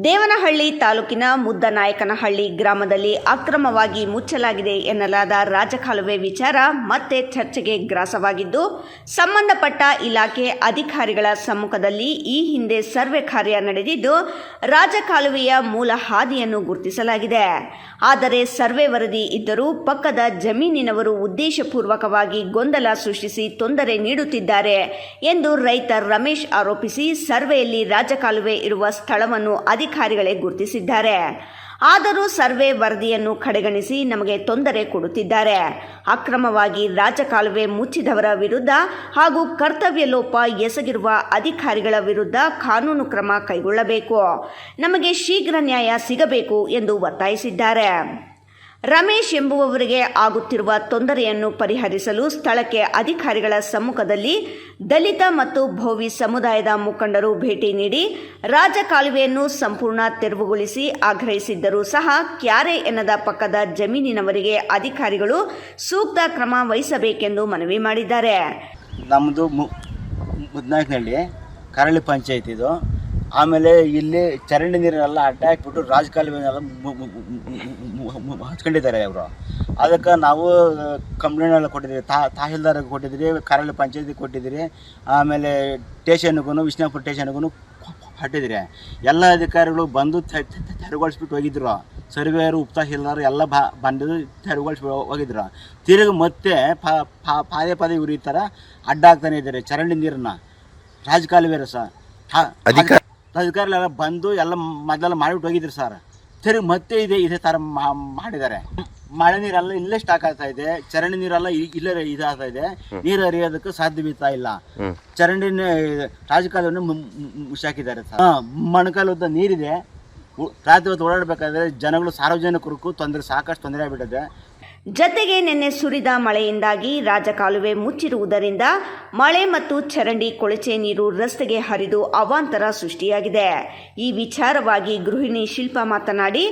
ದೇವನಹಳ್ಳಿ ತಾಲೂಕಿನ ಮುದ್ದನಾಯಕನಹಳ್ಳಿ ಗ್ರಾಮದಲ್ಲಿ ಅಕ್ರಮವಾಗಿ ಮುಚ್ಚಲಾಗಿದೆ ಎನ್ನಲಾದ ರಾಜಕಾಲುವೆ ವಿಚಾರ ಮತ್ತೆ ಚರ್ಚೆಗೆ ಗ್ರಾಸವಾಗಿದ್ದು, ಸಂಬಂಧಪಟ್ಟ ಇಲಾಖೆ ಅಧಿಕಾರಿಗಳ ಸಮ್ಮುಖದಲ್ಲಿ ಈ ಹಿಂದೆ ಸರ್ವೆ ಕಾರ್ಯ ನಡೆದಿದ್ದು ರಾಜಕಾಲುವೆಯ ಮೂಲ ಹಾದಿಯನ್ನು ಗುರುತಿಸಲಾಗಿದೆ. ಆದರೆ ಸರ್ವೆ ವರದಿ ಇದ್ದರೂ ಪಕ್ಕದ ಜಮೀನಿನವರು ಉದ್ದೇಶಪೂರ್ವಕವಾಗಿ ಗೊಂದಲ ಸೃಷ್ಟಿಸಿ ತೊಂದರೆ ನೀಡುತ್ತಿದ್ದಾರೆ ಎಂದು ರೈತ ರಮೇಶ್ ಆರೋಪಿಸಿ ಸರ್ವೆಯಲ್ಲಿ ರಾಜಕಾಲುವೆ ಇರುವ ಸ್ಥಳವನ್ನು ಅಧಿಕಾರಿಗಳೇ ಗುರುತಿಸಿದ್ದಾರೆ. ಆದರೂ ಸರ್ವೆ ವರದಿಯನ್ನು ಕಡೆಗಣಿಸಿ ನಮಗೆ ತೊಂದರೆ ಕೊಡುತ್ತಿದ್ದಾರೆ. ಅಕ್ರಮವಾಗಿ ರಾಜಕಾಲುವೆ ಮುಚ್ಚಿದವರ ವಿರುದ್ಧ ಹಾಗೂ ಕರ್ತವ್ಯ ಲೋಪ ಎಸಗಿರುವ ಅಧಿಕಾರಿಗಳ ವಿರುದ್ಧ ಕಾನೂನು ಕ್ರಮ ಕೈಗೊಳ್ಳಬೇಕು, ನಮಗೆ ಶೀಘ್ರ ನ್ಯಾಯ ಸಿಗಬೇಕು ಎಂದು ಒತ್ತಾಯಿಸಿದ್ದಾರೆ. ರಮೇಶ್ ಎಂಬುವವರಿಗೆ ಆಗುತ್ತಿರುವ ತೊಂದರೆಯನ್ನು ಪರಿಹರಿಸಲು ಸ್ಥಳಕ್ಕೆ ಅಧಿಕಾರಿಗಳ ಸಮ್ಮುಖದಲ್ಲಿ ದಲಿತ ಮತ್ತು ಭೋವಿ ಸಮುದಾಯದ ಮುಖಂಡರು ಭೇಟಿ ನೀಡಿ ರಾಜಕಾಲುವೆಯನ್ನು ಸಂಪೂರ್ಣ ತೆರವುಗೊಳಿಸಿ ಆಗ್ರಹಿಸಿದ್ದರೂ ಸಹ ಕ್ಯಾರೆ ಎನ್ನದ ಪಕ್ಕದ ಜಮೀನಿನವರಿಗೆ ಅಧಿಕಾರಿಗಳು ಸೂಕ್ತ ಕ್ರಮ ವಹಿಸಬೇಕೆಂದು ಮನವಿ ಮಾಡಿದ್ದಾರೆ. ನಮ್ಮದು ಮುದ್ದನಾಯಕನಹಳ್ಳಿ ಕರಳಿ ಪಂಚಾಯತ್ ಇದು. ಆಮೇಲೆ ಇಲ್ಲಿ ಚರಂಡಿ ನೀರನ್ನೆಲ್ಲ ಅಡ್ಡ ಹಾಕ್ಬಿಟ್ಟು ರಾಜಕಾಲುವೆನೆಲ್ಲ ಹಚ್ಕೊಂಡಿದ್ದಾರೆ ಅವರು. ಅದಕ್ಕೆ ನಾವು ಕಂಪ್ಲೇಂಟ್ ಎಲ್ಲ ಕೊಟ್ಟಿದ್ದೀರಿ, ತಹಶೀಲ್ದಾರ್ಗೆ ಕೊಟ್ಟಿದ್ದೀರಿ, ಕರಳಿ ಪಂಚಾಯತಿಗೆ ಕೊಟ್ಟಿದ್ದೀರಿ, ಆಮೇಲೆ ಸ್ಟೇಷನ್ಗೂ ವಿಷ್ಣುಪುರ ಸ್ಟೇಷನ್ಗೂ ಕೊಟ್ಟಿದ್ದೀರಿ. ಎಲ್ಲ ಅಧಿಕಾರಿಗಳು ಬಂದು ತೆರವುಗೊಳಿಸ್ಬಿಟ್ಟು ಹೋಗಿದ್ರು. ಸರ್ವೇಯರು ತಹಶೀಲ್ದಾರ್ ಎಲ್ಲ ಬಂದು ತೆರವುಗೊಳಿಸ್ಬಿಟ್ಟು ಹೋಗಿದ್ರು. ತಿರುಗಿ ಮತ್ತೆ ಪದೇ ಪದೇ ಇವರು ಈ ಥರ ಅಡ್ಡ ಹಾಕ್ತಾನೆ ಇದ್ದಾರೆ ಚರಂಡಿ ನೀರನ್ನು, ರಾಜಕಾಲುವೆ ಸರ್. ಅಧಿಕಾರಿಗಳೆಲ್ಲ ಬಂದು ಎಲ್ಲ ಮೊದಲೆಲ್ಲ ಮಾಡಿಬಿಟ್ಟು ಹೋಗಿದ್ರು ಸರ್. ತಿರುಗಿ ಮತ್ತೆ ಇದೇ ಥರ ಮಾಡಿದ್ದಾರೆ. ಮಳೆ ನೀರೆಲ್ಲ ಇಲ್ಲೇ ಸ್ಟಾಕ್ ಆಗ್ತಾ ಇದೆ, ಚರಂಡಿ ನೀರೆಲ್ಲ ಇಲ್ಲೇ ಇದಾಗ್ತಾ ಇದೆ. ನೀರು ಹರಿಯೋದಕ್ಕೆ ಸಾಧ್ಯವಿರ್ತಾ ಇಲ್ಲ. ಚರಂಡಿ ರಾಜಕಾಲುವೆಯನ್ನು ಮುಚ್ಚಾಕಿದ್ದಾರೆ ಸರ್. ಮೊಣಕಾಲುದ್ದ ನೀರಿದೆ. ರಾತ್ರಿ ಹೊತ್ತು ಓಡಾಡಬೇಕಾದ್ರೆ ಜನಗಳು ಸಾರ್ವಜನಿಕರಿಗೂ ಸಾಕಷ್ಟು ತೊಂದರೆ ಆಗಿಬಿಟ್ಟಿದೆ. ಜತೆಗೆ ನಿನ್ನೆ ಸುರಿದ ಮಳೆಯಿಂದಾಗಿ ರಾಜಕಾಲುವೆ ಮುಚ್ಚಿರುವುದರಿಂದ ಮಳೆ ಮತ್ತು ಚರಂಡಿ ಕೊಳಚೆ ನೀರು ರಸ್ತೆಗೆ ಹರಿದು ಅವಾಂತರ ಸೃಷ್ಟಿಯಾಗಿದೆ. ಈ ವಿಚಾರವಾಗಿ ಗೃಹಿಣಿ ಶಿಲ್ಪ ಮಾತನಾಡಿ,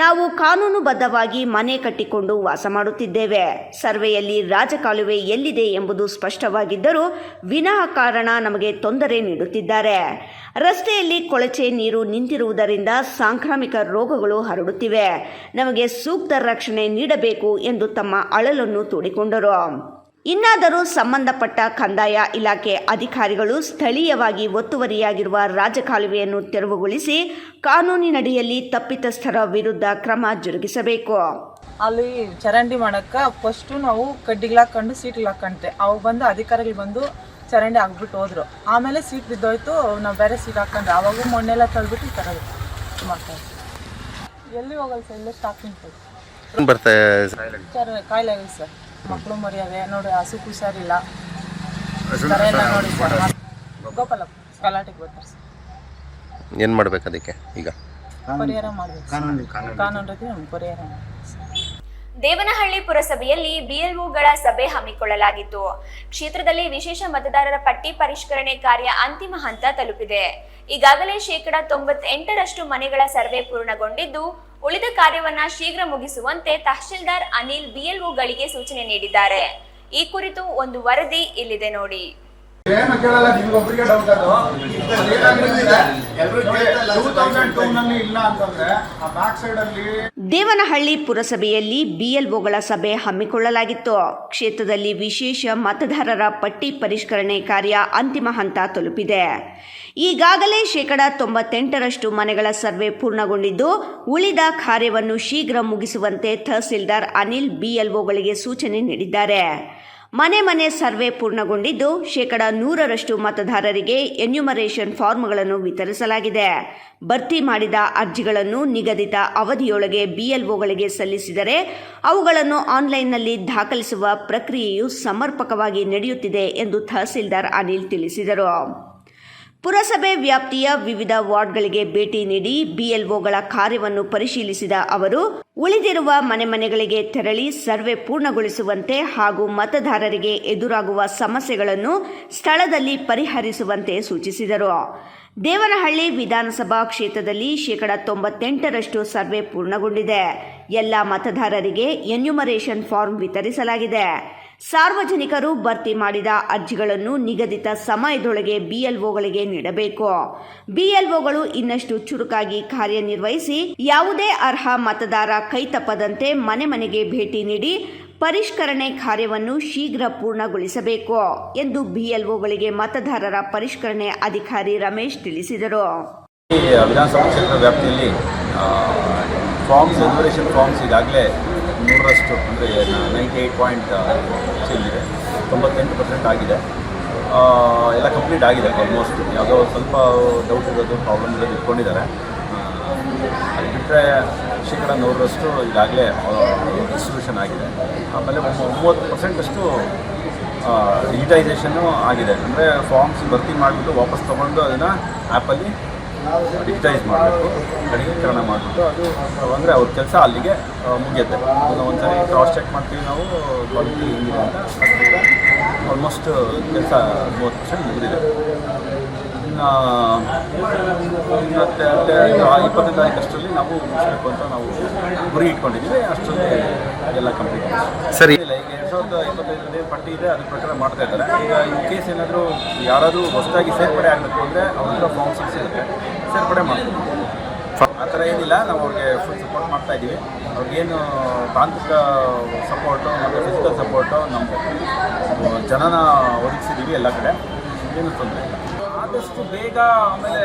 ನಾವು ಕಾನೂನುಬದ್ಧವಾಗಿ ಮನೆ ಕಟ್ಟಿಕೊಂಡು ವಾಸ ಮಾಡುತ್ತಿದ್ದೇವೆ. ಸರ್ವೆಯಲ್ಲಿ ರಾಜಕಾಲುವೆ ಎಲ್ಲಿದೆ ಎಂಬುದು ಸ್ಪಷ್ಟವಾಗಿದ್ದರೂ ವಿನಾಕಾರಣ ನಮಗೆ ತೊಂದರೆ ನೀಡುತ್ತಿದ್ದಾರೆ. ರಸ್ತೆಯಲ್ಲಿ ಕೊಳಚೆ ನೀರು ನಿಂತಿರುವುದರಿಂದ ಸಾಂಕ್ರಾಮಿಕ ರೋಗಗಳು ಹರಡುತ್ತಿವೆ. ನಮಗೆ ಸೂಕ್ತ ರಕ್ಷಣೆ ನೀಡಬೇಕು ಎಂದು ತಮ್ಮ ಅಳಲನ್ನು ತೋಡಿಕೊಂಡರು. ಇನ್ನಾದರೂ ಸಂಬಂಧಪಟ್ಟ ಕಂದಾಯ ಇಲಾಖೆ ಅಧಿಕಾರಿಗಳು ಸ್ಥಳೀಯವಾಗಿ ಒತ್ತುವರಿಯಾಗಿರುವ ರಾಜಕಾಲುವೆಯನ್ನು ತೆರವುಗೊಳಿಸಿ ಕಾನೂನಿನಡಿಯಲ್ಲಿ ತಪ್ಪಿತಸ್ಥರ ವಿರುದ್ಧ ಕ್ರಮ ಜರುಗಿಸಬೇಕು. ಅಲ್ಲಿ ಚರಂಡಿ ಮಾಡಕ್ಕೆ ಫಸ್ಟು ನಾವು ಕಡ್ಡಿಗಳಾಕೊಂಡು ಸೀಟ್ಗಳು ಹಾಕೊಂಡೆ. ಅವು ಬಂದು ಅಧಿಕಾರಿಗಳು ಬಂದು ಚರಂಡಿ ಹಾಕ್ಬಿಟ್ಟು ಹೋದ್ರು. ಆಮೇಲೆ ಸೀಟ್ ಬಿದ್ದೋಯ್ತು, ನಾವು ಬೇರೆ ಸೀಟ್ ಹಾಕೊಂಡ್ರೆ ಆವಾಗ ಮಣ್ಣೆಲ್ಲ ತಳ್ಬಿಟ್ಟು ಈ ಥರ ಮಾಡ್ತಾರೆ. ಎಲ್ಲಿ ಹೋಗಲ್ಲ ಸರ್, ಇಲ್ಲೇ ಸ್ಟಾಕ್ ನಿಂತದೆ. ಕಾಯಿಲೆ ಆಗಿದೆ ಸರ್, ಮಕ್ಕಳು ಮರಿಯಾವೆ ನೋಡಿ, ಹಸು ಹುಷಾರಿಲ್ಲ ನೋಡಿ ಸರ್. ಗೋಪಾಲ ಗಲಾಟೆಗೆ ಬರ್ತಾರೆ ಸರ್. ಏನು ಮಾಡ್ಬೇಕು ಅದಕ್ಕೆ? ಈಗ ಪರಿಹಾರ ಮಾಡಬೇಕು, ಕಾನೂನು ರೀತಿ ನಮ್ಗೆ ಪರಿಹಾರ ಮಾಡಬೇಕು. ದೇವನಹಳ್ಳಿ ಪುರಸಭೆಯಲ್ಲಿ ಬಿಎಲ್ಒಗಳ ಸಭೆ ಹಮ್ಮಿಕೊಳ್ಳಲಾಗಿತ್ತು. ಕ್ಷೇತ್ರದಲ್ಲಿ ವಿಶೇಷ ಮತದಾರರ ಪಟ್ಟಿ ಪರಿಷ್ಕರಣೆ ಕಾರ್ಯ ಅಂತಿಮ ಹಂತ ತಲುಪಿದೆ. ಈಗಾಗಲೇ 98% ಮನೆಗಳ ಸರ್ವೆ ಪೂರ್ಣಗೊಂಡಿದ್ದು, ಉಳಿದ ಕಾರ್ಯವನ್ನ ಶೀಘ್ರ ಮುಗಿಸುವಂತೆ ತಹಶೀಲ್ದಾರ್ ಅನಿಲ್ ಬಿಎಲ್ಒಗಳಿಗೆ ಸೂಚನೆ ನೀಡಿದ್ದಾರೆ. ಈ ಕುರಿತು ಒಂದು ವರದಿ ಇಲ್ಲಿದೆ ನೋಡಿ. ಏನು ಕೇಳಲ್ಲ, ನಿಮ್ಗೊಬ್ಬರಿಗೆ ಡೌಟ್ ಅದು. ಇಲ್ಲ ಅಂತಂದ್ರೆ ಆ ಬ್ಯಾಕ್ ಸೈಡ್ ಅಲ್ಲಿ ದೇವನಹಳ್ಳಿ ಪುರಸಭೆಯಲ್ಲಿ ಬಿಎಲ್ಒಗಳ ಸಭೆ ಹಮ್ಮಿಕೊಳ್ಳಲಾಗಿತ್ತು. ಕ್ಷೇತ್ರದಲ್ಲಿ ವಿಶೇಷ ಮತದಾರರ ಪಟ್ಟಿ ಪರಿಷ್ಕರಣೆ ಕಾರ್ಯ ಅಂತಿಮ ಹಂತ ತಲುಪಿದೆ. ಈಗಾಗಲೇ 98% ಮನೆಗಳ ಸರ್ವೆ ಪೂರ್ಣಗೊಂಡಿದ್ದು, ಉಳಿದ ಕಾರ್ಯವನ್ನು ಶೀಘ್ರ ಮುಗಿಸುವಂತೆ ತಹಸೀಲ್ದಾರ್ ಅನಿಲ್ ಬಿಎಲ್ಒಗಳಿಗೆ ಸೂಚನೆ ನೀಡಿದ್ದಾರೆ. ಮನೆ ಮನೆ ಸರ್ವೆ ಪೂರ್ಣಗೊಂಡಿದ್ದು 100% ಮತದಾರರಿಗೆ ಎನ್ಯುಮರೇಷನ್ ಫಾರ್ಮ್ಗಳನ್ನು ವಿತರಿಸಲಾಗಿದೆ. ಭರ್ತಿ ಮಾಡಿದ ಅರ್ಜಿಗಳನ್ನು ನಿಗದಿತ ಅವಧಿಯೊಳಗೆ BLOಗಳಿಗೆ ಸಲ್ಲಿಸಿದರೆ ಅವುಗಳನ್ನು ಆನ್ಲೈನ್ನಲ್ಲಿ ದಾಖಲಿಸುವ ಪ್ರಕ್ರಿಯೆಯು ಸಮರ್ಪಕವಾಗಿ ನಡೆಯುತ್ತಿದೆ ಎಂದು ತಹಸೀಲ್ದಾರ್ ಅನಿಲ್ ತಿಳಿಸಿದರು. ಪುರಸಭೆ ವ್ಯಾಪ್ತಿಯ ವಿವಿಧ ವಾರ್ಡ್ಗಳಿಗೆ ಭೇಟಿ ನೀಡಿ BLOಗಳ ಕಾರ್ಯವನ್ನು ಪರಿಶೀಲಿಸಿದ ಅವರು ಉಳಿದಿರುವ ಮನೆಗಳಿಗೆ ತೆರಳಿ ಸರ್ವೆ ಪೂರ್ಣಗೊಳಿಸುವಂತೆ ಹಾಗೂ ಮತದಾರರಿಗೆ ಎದುರಾಗುವ ಸಮಸ್ಯೆಗಳನ್ನು ಸ್ಥಳದಲ್ಲಿ ಪರಿಹರಿಸುವಂತೆ ಸೂಚಿಸಿದರು. ದೇವನಹಳ್ಳಿ ವಿಧಾನಸಭಾ ಕ್ಷೇತ್ರದಲ್ಲಿ 98% ಸರ್ವೆ ಪೂರ್ಣಗೊಂಡಿದೆ. ಎಲ್ಲ ಮತದಾರರಿಗೆ ಎನ್ಯುಮರೇಷನ್ ಫಾರ್ಮ್ ವಿತರಿಸಲಾಗಿದೆ. ಸಾರ್ವಜನಿಕರು ಭರ್ತಿ ಮಾಡಿದ ಅರ್ಜಿಗಳನ್ನು ನಿಗದಿತ ಸಮಯದೊಳಗೆ BLOಗಳಿಗೆ ನೀಡಬೇಕು. BLOಗಳು ಇನ್ನಷ್ಟು ಚುರುಕಾಗಿ ಕಾರ್ಯನಿರ್ವಹಿಸಿ ಯಾವುದೇ ಅರ್ಹ ಮತದಾರ ಕೈತಪ್ಪದಂತೆ ಮನೆಗೆ ಭೇಟಿ ನೀಡಿ ಪರಿಷ್ಕರಣೆ ಕಾರ್ಯವನ್ನು ಶೀಘ್ರ ಪೂರ್ಣಗೊಳಿಸಬೇಕು ಎಂದು BLOಗಳಿಗೆ ಮತದಾರರ ಪರಿಷ್ಕರಣೆ ಅಧಿಕಾರಿ ರಮೇಶ್ ತಿಳಿಸಿದರು. ವಿಧಾನಸಭಾ ಕ್ಷೇತ್ರ ವ್ಯಾಪ್ತಿಯಲ್ಲಿ ಎನ್ಯುಮರೇಷನ್ ಫಾರ್ಮ್ಸ್ ಈಗಾಗಲೇ 100% ಅಂದರೆ 98.6 ಇದೆ, 98% ಆಗಿದೆ. ಎಲ್ಲ ಕಂಪ್ಲೀಟ್ ಆಗಿದೆ ಆಲ್ಮೋಸ್ಟ್. ಯಾವುದೋ ಸ್ವಲ್ಪ ಡೌಟ್ ಇರೋದು, ಪ್ರಾಬ್ಲಮ್ ಇರೋದು ಇಟ್ಕೊಂಡಿದ್ದಾರೆ. ಅದು ಬಿಟ್ಟರೆ 100% ಈಗಾಗಲೇ ಡಿಸ್ಟ್ರಿಬ್ಯೂಷನ್ ಆಗಿದೆ. ಆಮೇಲೆ 30%ಅಷ್ಟು ಡಿಜಿಟೈಸೇಷನ್ನು ಆಗಿದೆ. ಅಂದರೆ ಫಾರ್ಮ್ಸ್ ಭರ್ತಿ ಮಾಡಿಬಿಟ್ಟು ವಾಪಸ್ ತೊಗೊಂಡು ಅದನ್ನು ಆ್ಯಪಲ್ಲಿ ಡಿಜಿಟೈಸ್ ಮಾಡಬೇಕು, ಗಣಕೀಕರಣ ಮಾಡಿಬಿಟ್ಟು ಅದು ಅಂದರೆ ಅವ್ರ ಕೆಲಸ ಅಲ್ಲಿಗೆ ಮುಗಿಯುತ್ತೆ. ಅದನ್ನು ಒಂದ್ಸರಿ ಕ್ರಾಸ್ ಚೆಕ್ ಮಾಡ್ತೀವಿ ನಾವು, ಕ್ವಾಲಿಟಿ ಹೆಂಗಿದೆ ಅಂತ. ಆಲ್ಮೋಸ್ಟ್ ಕೆಲಸ 30% ಮುಗಿದಿದೆ. ಇನ್ನು 20ನೇ ತಾರೀಕಷ್ಟರಲ್ಲಿ ನಾವು ಮುಗಿಸ್ಬೇಕು ಅಂತ ನಾವು ಗುರಿ ಇಟ್ಕೊಂಡಿದ್ದೀವಿ. ಅಷ್ಟರಲ್ಲಿ ಎಲ್ಲ ಕಂಪ್ಲೀಟ್ ಸರಿ. ಇಲ್ಲ, ಈಗ 2025 ಪಟ್ಟಿ ಇದೆ, ಅದ್ರ ಪ್ರಕಾರ ಮಾಡ್ತಾ ಇದ್ದಾರೆ. ಈಗ ಇನ್ ಕೇಸ್ ಏನಾದರೂ ಯಾರಾದರೂ ಹೊಸದಾಗಿ ಸೇರ್ಪಡೆ ಆಗಬೇಕು ಅಂದರೆ ಅವ್ರ ಫಾರ್ಮ್ಸ್ ಸಿಗುತ್ತೆ, ಸೇರ್ಪಡೆ ಮಾಡ್ತೀವಿ. ಆ ಥರ ಏನಿಲ್ಲ, ನಾವು ಅವ್ರಿಗೆ ಫುಲ್ ಸಪೋರ್ಟ್ ಮಾಡ್ತಾ ಇದ್ದೀವಿ. ಅವ್ರಿಗೇನು ತಾಂತ್ರಿಕ ಸಪೋರ್ಟು ಮತ್ತು ಫಿಸಿಕಲ್ ಸಪೋರ್ಟು ನಮ್ಮ ಜನನ ಒದಗಿಸಿದ್ದೀವಿ ಎಲ್ಲ ಕಡೆ. ಏನು ತೊಂದರೆ ಇಲ್ಲ. ಆದಷ್ಟು ಬೇಗ, ಆಮೇಲೆ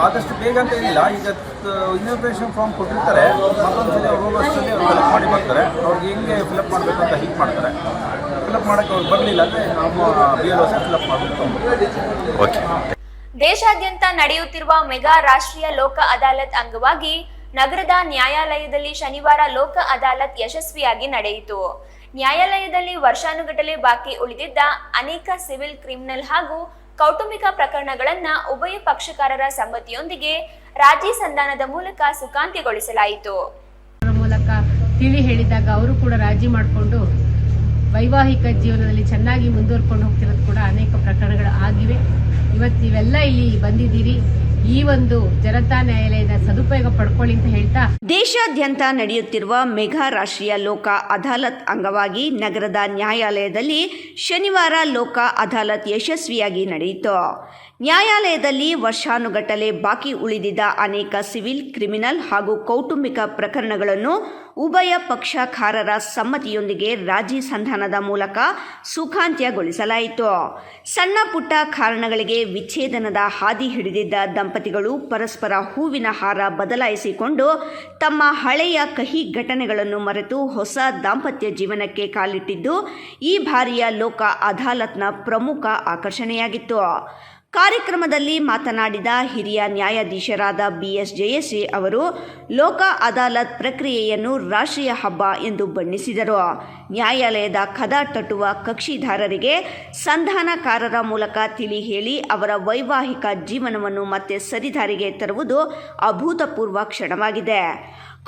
ಆದಷ್ಟು ಬೇಗ ಅಂತ ಏನಿಲ್ಲ. ಈಗ ಇನ್ಫಾರ್ಮೇಷನ್ ಫಾರ್ಮ್ ಕೊಟ್ಟಿರ್ತಾರೆ, ಮತ್ತೊಂದ್ಸರಿ ಅವ್ರು ಹೋಗೋಷ್ಟರಲ್ಲಿ ಅವ್ರು ಫಿಲಪ್ ಮಾಡಿ ಬರ್ತಾರೆ. ಅವ್ರಿಗೆ ಹೆಂಗೆ ಫಿಲಪ್ ಮಾಡಬೇಕು ಅಂತ ಹೀಗೆ ಮಾಡ್ತಾರೆ. ಫಿಲಪ್ ಮಾಡೋಕ್ಕೆ ಅವ್ರು ಬರಲಿಲ್ಲ ಅಂದರೆ ನಮ್ಮ BLO ಫಿಲಪ್ ಮಾಡಬೇಕು. ಓಕೆ. ದೇಶಾದ್ಯಂತ ನಡೆಯುತ್ತಿರುವ ಮೆಗಾ ರಾಷ್ಟ್ರೀಯ ಲೋಕ ಅದಾಲತ್ ಅಂಗವಾಗಿ ನಗರದ ನ್ಯಾಯಾಲಯದಲ್ಲಿ ಶನಿವಾರ ಲೋಕ ಅದಾಲತ್ ಯಶಸ್ವಿಯಾಗಿ ನಡೆಯಿತು. ನ್ಯಾಯಾಲಯದಲ್ಲಿ ವರ್ಷಾನುಗಟ್ಟಲೆ ಬಾಕಿ ಉಳಿದಿದ್ದ ಅನೇಕ ಸಿವಿಲ್, ಕ್ರಿಮಿನಲ್ ಹಾಗೂ ಕೌಟುಂಬಿಕ ಪ್ರಕರಣಗಳನ್ನ ಉಭಯ ಪಕ್ಷಕಾರರ ಸಮ್ಮತಿಯೊಂದಿಗೆ ರಾಜಿ ಸಂಧಾನದ ಮೂಲಕ ಸುಖಾಂತ್ಯಗೊಳಿಸಲಾಯಿತು. ಮೂಲಕ ತಿಳಿ ಹೇಳಿದಾಗ ಅವರು ಕೂಡ ರಾಜಿ ಮಾಡಿಕೊಂಡು ವೈವಾಹಿಕ ಜೀವನದಲ್ಲಿ ಚೆನ್ನಾಗಿ ಮುಂದುವರ್ಕೊಂಡು ಹೋಗ್ತಿರೋದು ಕೂಡ ಅನೇಕ ಪ್ರಕರಣಗಳು ಆಗಿವೆ. ಇವತ್ತು ನೀವೆಲ್ಲ ಇಲ್ಲಿ ಬಂದಿದ್ದೀರಿ. ಈ ಒಂದು ಜನತಾ ನ್ಯಾಯಾಲಯದ ಸದುಪಯೋಗ ಪಡ್ಕೊಳ್ಳಿ ಅಂತ ಹೇಳ್ತಾ, ದೇಶಾದ್ಯಂತ ನಡೆಯುತ್ತಿರುವ ಮೆಗಾ ರಾಷ್ಟ್ರೀಯ ಲೋಕ ಅದಾಲತ್ ಅಂಗವಾಗಿ ನಗರದ ನ್ಯಾಯಾಲಯದಲ್ಲಿ ಶನಿವಾರ ಲೋಕ ಅದಾಲತ್ ಯಶಸ್ವಿಯಾಗಿ ನಡೆಯಿತು. ನ್ಯಾಯಾಲಯದಲ್ಲಿ ವರ್ಷಾನುಗಟ್ಟಲೆ ಬಾಕಿ ಉಳಿದಿದ್ದ ಅನೇಕ ಸಿವಿಲ್, ಕ್ರಿಮಿನಲ್ ಹಾಗೂ ಕೌಟುಂಬಿಕ ಪ್ರಕರಣಗಳನ್ನು ಉಭಯ ಪಕ್ಷಕಾರರ ಸಮ್ಮತಿಯೊಂದಿಗೆ ರಾಜಿ ಸಂಧಾನದ ಮೂಲಕ ಸುಖಾಂತ್ಯಗೊಳಿಸಲಾಯಿತು. ಸಣ್ಣ ಪುಟ್ಟ ಕಾರಣಗಳಿಗೆ ವಿಚ್ಛೇದನದ ಹಾದಿ ಹಿಡಿದಿದ್ದ ದಂಪತಿಗಳು ಪರಸ್ಪರ ಹೂವಿನ ಹಾರ ಬದಲಾಯಿಸಿಕೊಂಡು ತಮ್ಮ ಹಳೆಯ ಕಹಿ ಘಟನೆಗಳನ್ನು ಮರೆತು ಹೊಸ ದಾಂಪತ್ಯ ಜೀವನಕ್ಕೆ ಕಾಲಿಟ್ಟಿದ್ದು ಈ ಬಾರಿಯ ಲೋಕ ಅದಾಲತ್ನ ಪ್ರಮುಖ ಆಕರ್ಷಣೆಯಾಗಿತ್ತು. ಕಾರ್ಯಕ್ರಮದಲ್ಲಿ ಮಾತನಾಡಿದ ಹಿರಿಯ ನ್ಯಾಯಾಧೀಶರಾದ BS ಜಯಶ್ರೀ ಅವರು ಲೋಕ ಅದಾಲತ್ ಪ್ರಕ್ರಿಯೆಯನ್ನು ರಾಷ್ಟ್ರೀಯ ಹಬ್ಬ ಎಂದು ಬಣ್ಣಿಸಿದರು. ನ್ಯಾಯಾಲಯದ ಕದ ತಟ್ಟುವ ಕಕ್ಷಿದಾರರಿಗೆ ಸಂಧಾನಕಾರರ ಮೂಲಕ ತಿಳಿ ಹೇಳಿ ಅವರ ವೈವಾಹಿಕ ಜೀವನವನ್ನು ಮತ್ತೆ ಸರಿದಾರಿಗೆ ತರುವುದು ಅಭೂತಪೂರ್ವ ಕ್ಷಣವಾಗಿದೆ.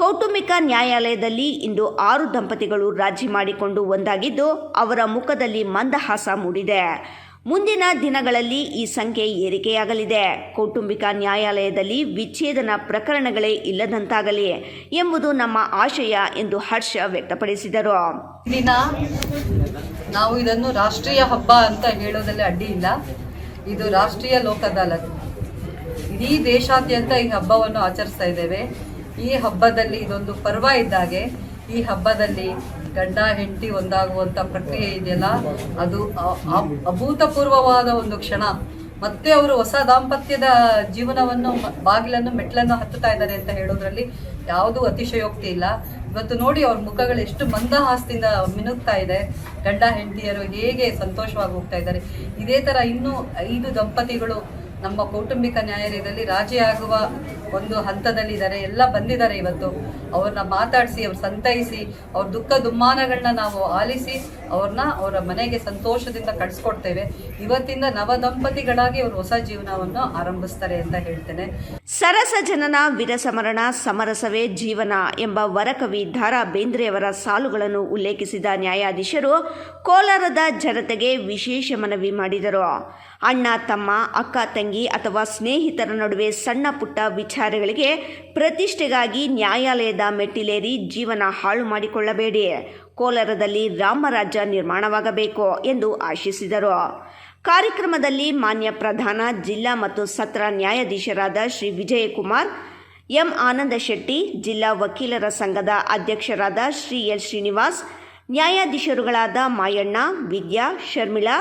ಕೌಟುಂಬಿಕ ನ್ಯಾಯಾಲಯದಲ್ಲಿ ಇಂದು 6 ದಂಪತಿಗಳು ರಾಜಿ ಮಾಡಿಕೊಂಡು ಒಂದಾಗಿದ್ದು ಅವರ ಮುಖದಲ್ಲಿ ಮಂದಹಾಸ ಮೂಡಿದೆ. ಮುಂದಿನ ದಿನಗಳಲ್ಲಿ ಈ ಸಂಖ್ಯೆ ಏರಿಕೆಯಾಗಲಿದೆ. ಕೌಟುಂಬಿಕ ನ್ಯಾಯಾಲಯದಲ್ಲಿ ವಿಚ್ಛೇದನ ಪ್ರಕರಣಗಳೇ ಇಲ್ಲದಂತಾಗಲಿ ಎಂಬುದು ನಮ್ಮ ಆಶಯ ಎಂದು ಹರ್ಷ ವ್ಯಕ್ತಪಡಿಸಿದರು. ದಿನ ನಾವು ಇದನ್ನು ರಾಷ್ಟ್ರೀಯ ಹಬ್ಬ ಅಂತ ಹೇಳೋದ್ರಲ್ಲಿ ಅಡ್ಡಿ ಇಲ್ಲ. ಇದು ರಾಷ್ಟ್ರೀಯ ಲೋಕ ಅದಾಲತ್. ಇಡೀ ದೇಶಾದ್ಯಂತ ಈ ಹಬ್ಬವನ್ನು ಆಚರಿಸ್ತಾ ಇದ್ದೇವೆ. ಈ ಹಬ್ಬದಲ್ಲಿ ಇದೊಂದು ಪರ್ವ ಇದ್ದಾಗೆ. ಈ ಹಬ್ಬದಲ್ಲಿ ಗಂಡ ಹೆಂಡತಿ ಒಂದಾಗುವಂಥ ಪ್ರಕ್ರಿಯೆ ಇದೆಯಲ್ಲ, ಅದು ಅಭೂತಪೂರ್ವವಾದ ಒಂದು ಕ್ಷಣ. ಮತ್ತೆ ಅವರು ಹೊಸ ದಾಂಪತ್ಯದ ಜೀವನವನ್ನು ಬಾಗಿಲನ್ನು ಮೆಟ್ಲನ್ನು ಹತ್ತುತ್ತಾ ಇದ್ದಾರೆ ಅಂತ ಹೇಳೋದ್ರಲ್ಲಿ ಯಾವುದೂ ಅತಿಶಯೋಕ್ತಿ ಇಲ್ಲ. ಇವತ್ತು ನೋಡಿ ಅವ್ರ ಮುಖಗಳು ಎಷ್ಟು ಮಂದಹಾಸದಿಂದ ಮಿನುಗ್ತಾ ಇದೆ. ಗಂಡ ಹೆಂಡತಿಯರು ಹೇಗೆ ಸಂತೋಷವಾಗಿ ಹೋಗ್ತಾ ಇದ್ದಾರೆ. ಇದೇ ಥರ ಇನ್ನೂ 5 ದಂಪತಿಗಳು ನಮ್ಮ ಕೌಟುಂಬಿಕ ನ್ಯಾಯಾಲಯದಲ್ಲಿ ರಾಜಿ ಆಗುವ ಒಂದು ಹಂತದಲ್ಲಿದ್ದಾರೆ. ಎಲ್ಲ ಬಂದಿದ್ದಾರೆ. ಇವತ್ತು ಅವ್ರನ್ನ ಮಾತಾಡಿಸಿ, ಅವ್ರು ಸಂತೈಸಿ, ಅವ್ರ ದುಃಖ ದುಮ್ಮಾನಗಳನ್ನ ನಾವು ಆಲಿಸಿ ಅವ್ರನ್ನ ಅವರ ಮನೆಗೆ ಸಂತೋಷದಿಂದ ಕಳಿಸ್ಕೊಡ್ತೇವೆ. ಇವತ್ತಿಂದ ನವ ದಂಪತಿಗಳಾಗಿ ಅವರು ಹೊಸ ಜೀವನವನ್ನು ಆರಂಭಿಸ್ತಾರೆ ಅಂತ ಹೇಳ್ತೇನೆ. ಸರಸ ಜನನ ವಿರಸಮರಣ ಸಮರಸವೇ ಜೀವನ ಎಂಬ ವರಕವಿ ದಾರಾ ಬೇಂದ್ರೆಯವರ ಸಾಲುಗಳನ್ನು ಉಲ್ಲೇಖಿಸಿದ ನ್ಯಾಯಾಧೀಶರು ಕೋಲಾರದ ಜನತೆಗೆ ವಿಶೇಷ ಮನವಿ ಮಾಡಿದರು. ಅಣ್ಣ ತಮ್ಮ, ಅಕ್ಕ ತಂಗಿ ಅಥವಾ ಸ್ನೇಹಿತರ ನಡುವೆ ಸಣ್ಣ ಪುಟ್ಟ ವಿಚಾರಗಳಿಗೆ ಪ್ರತಿಷ್ಠೆಗಾಗಿ ನ್ಯಾಯಾಲಯದ ಮೆಟ್ಟಿಲೇರಿ ಜೀವನ ಹಾಳು ಮಾಡಿಕೊಳ್ಳಬೇಡಿ. ಕೋಲಾರದಲ್ಲಿ ರಾಮರಾಜ್ಯ ನಿರ್ಮಾಣವಾಗಬೇಕು ಎಂದು ಆಶಿಸಿದರು. ಕಾರ್ಯಕ್ರಮದಲ್ಲಿ ಮಾನ್ಯ ಪ್ರಧಾನ ಜಿಲ್ಲಾ ಮತ್ತು ಸತ್ರ ನ್ಯಾಯಾಧೀಶರಾದ ಶ್ರೀ ವಿಜಯಕುಮಾರ್, ಎಂ ಆನಂದ ಶೆಟ್ಟಿ, ಜಿಲ್ಲಾ ವಕೀಲರ ಸಂಘದ ಅಧ್ಯಕ್ಷರಾದ ಶ್ರೀ ಎಲ್ ಶ್ರೀನಿವಾಸ್, ನ್ಯಾಯಾಧೀಶರುಗಳಾದ Mayanna, Vidya, Sharmila,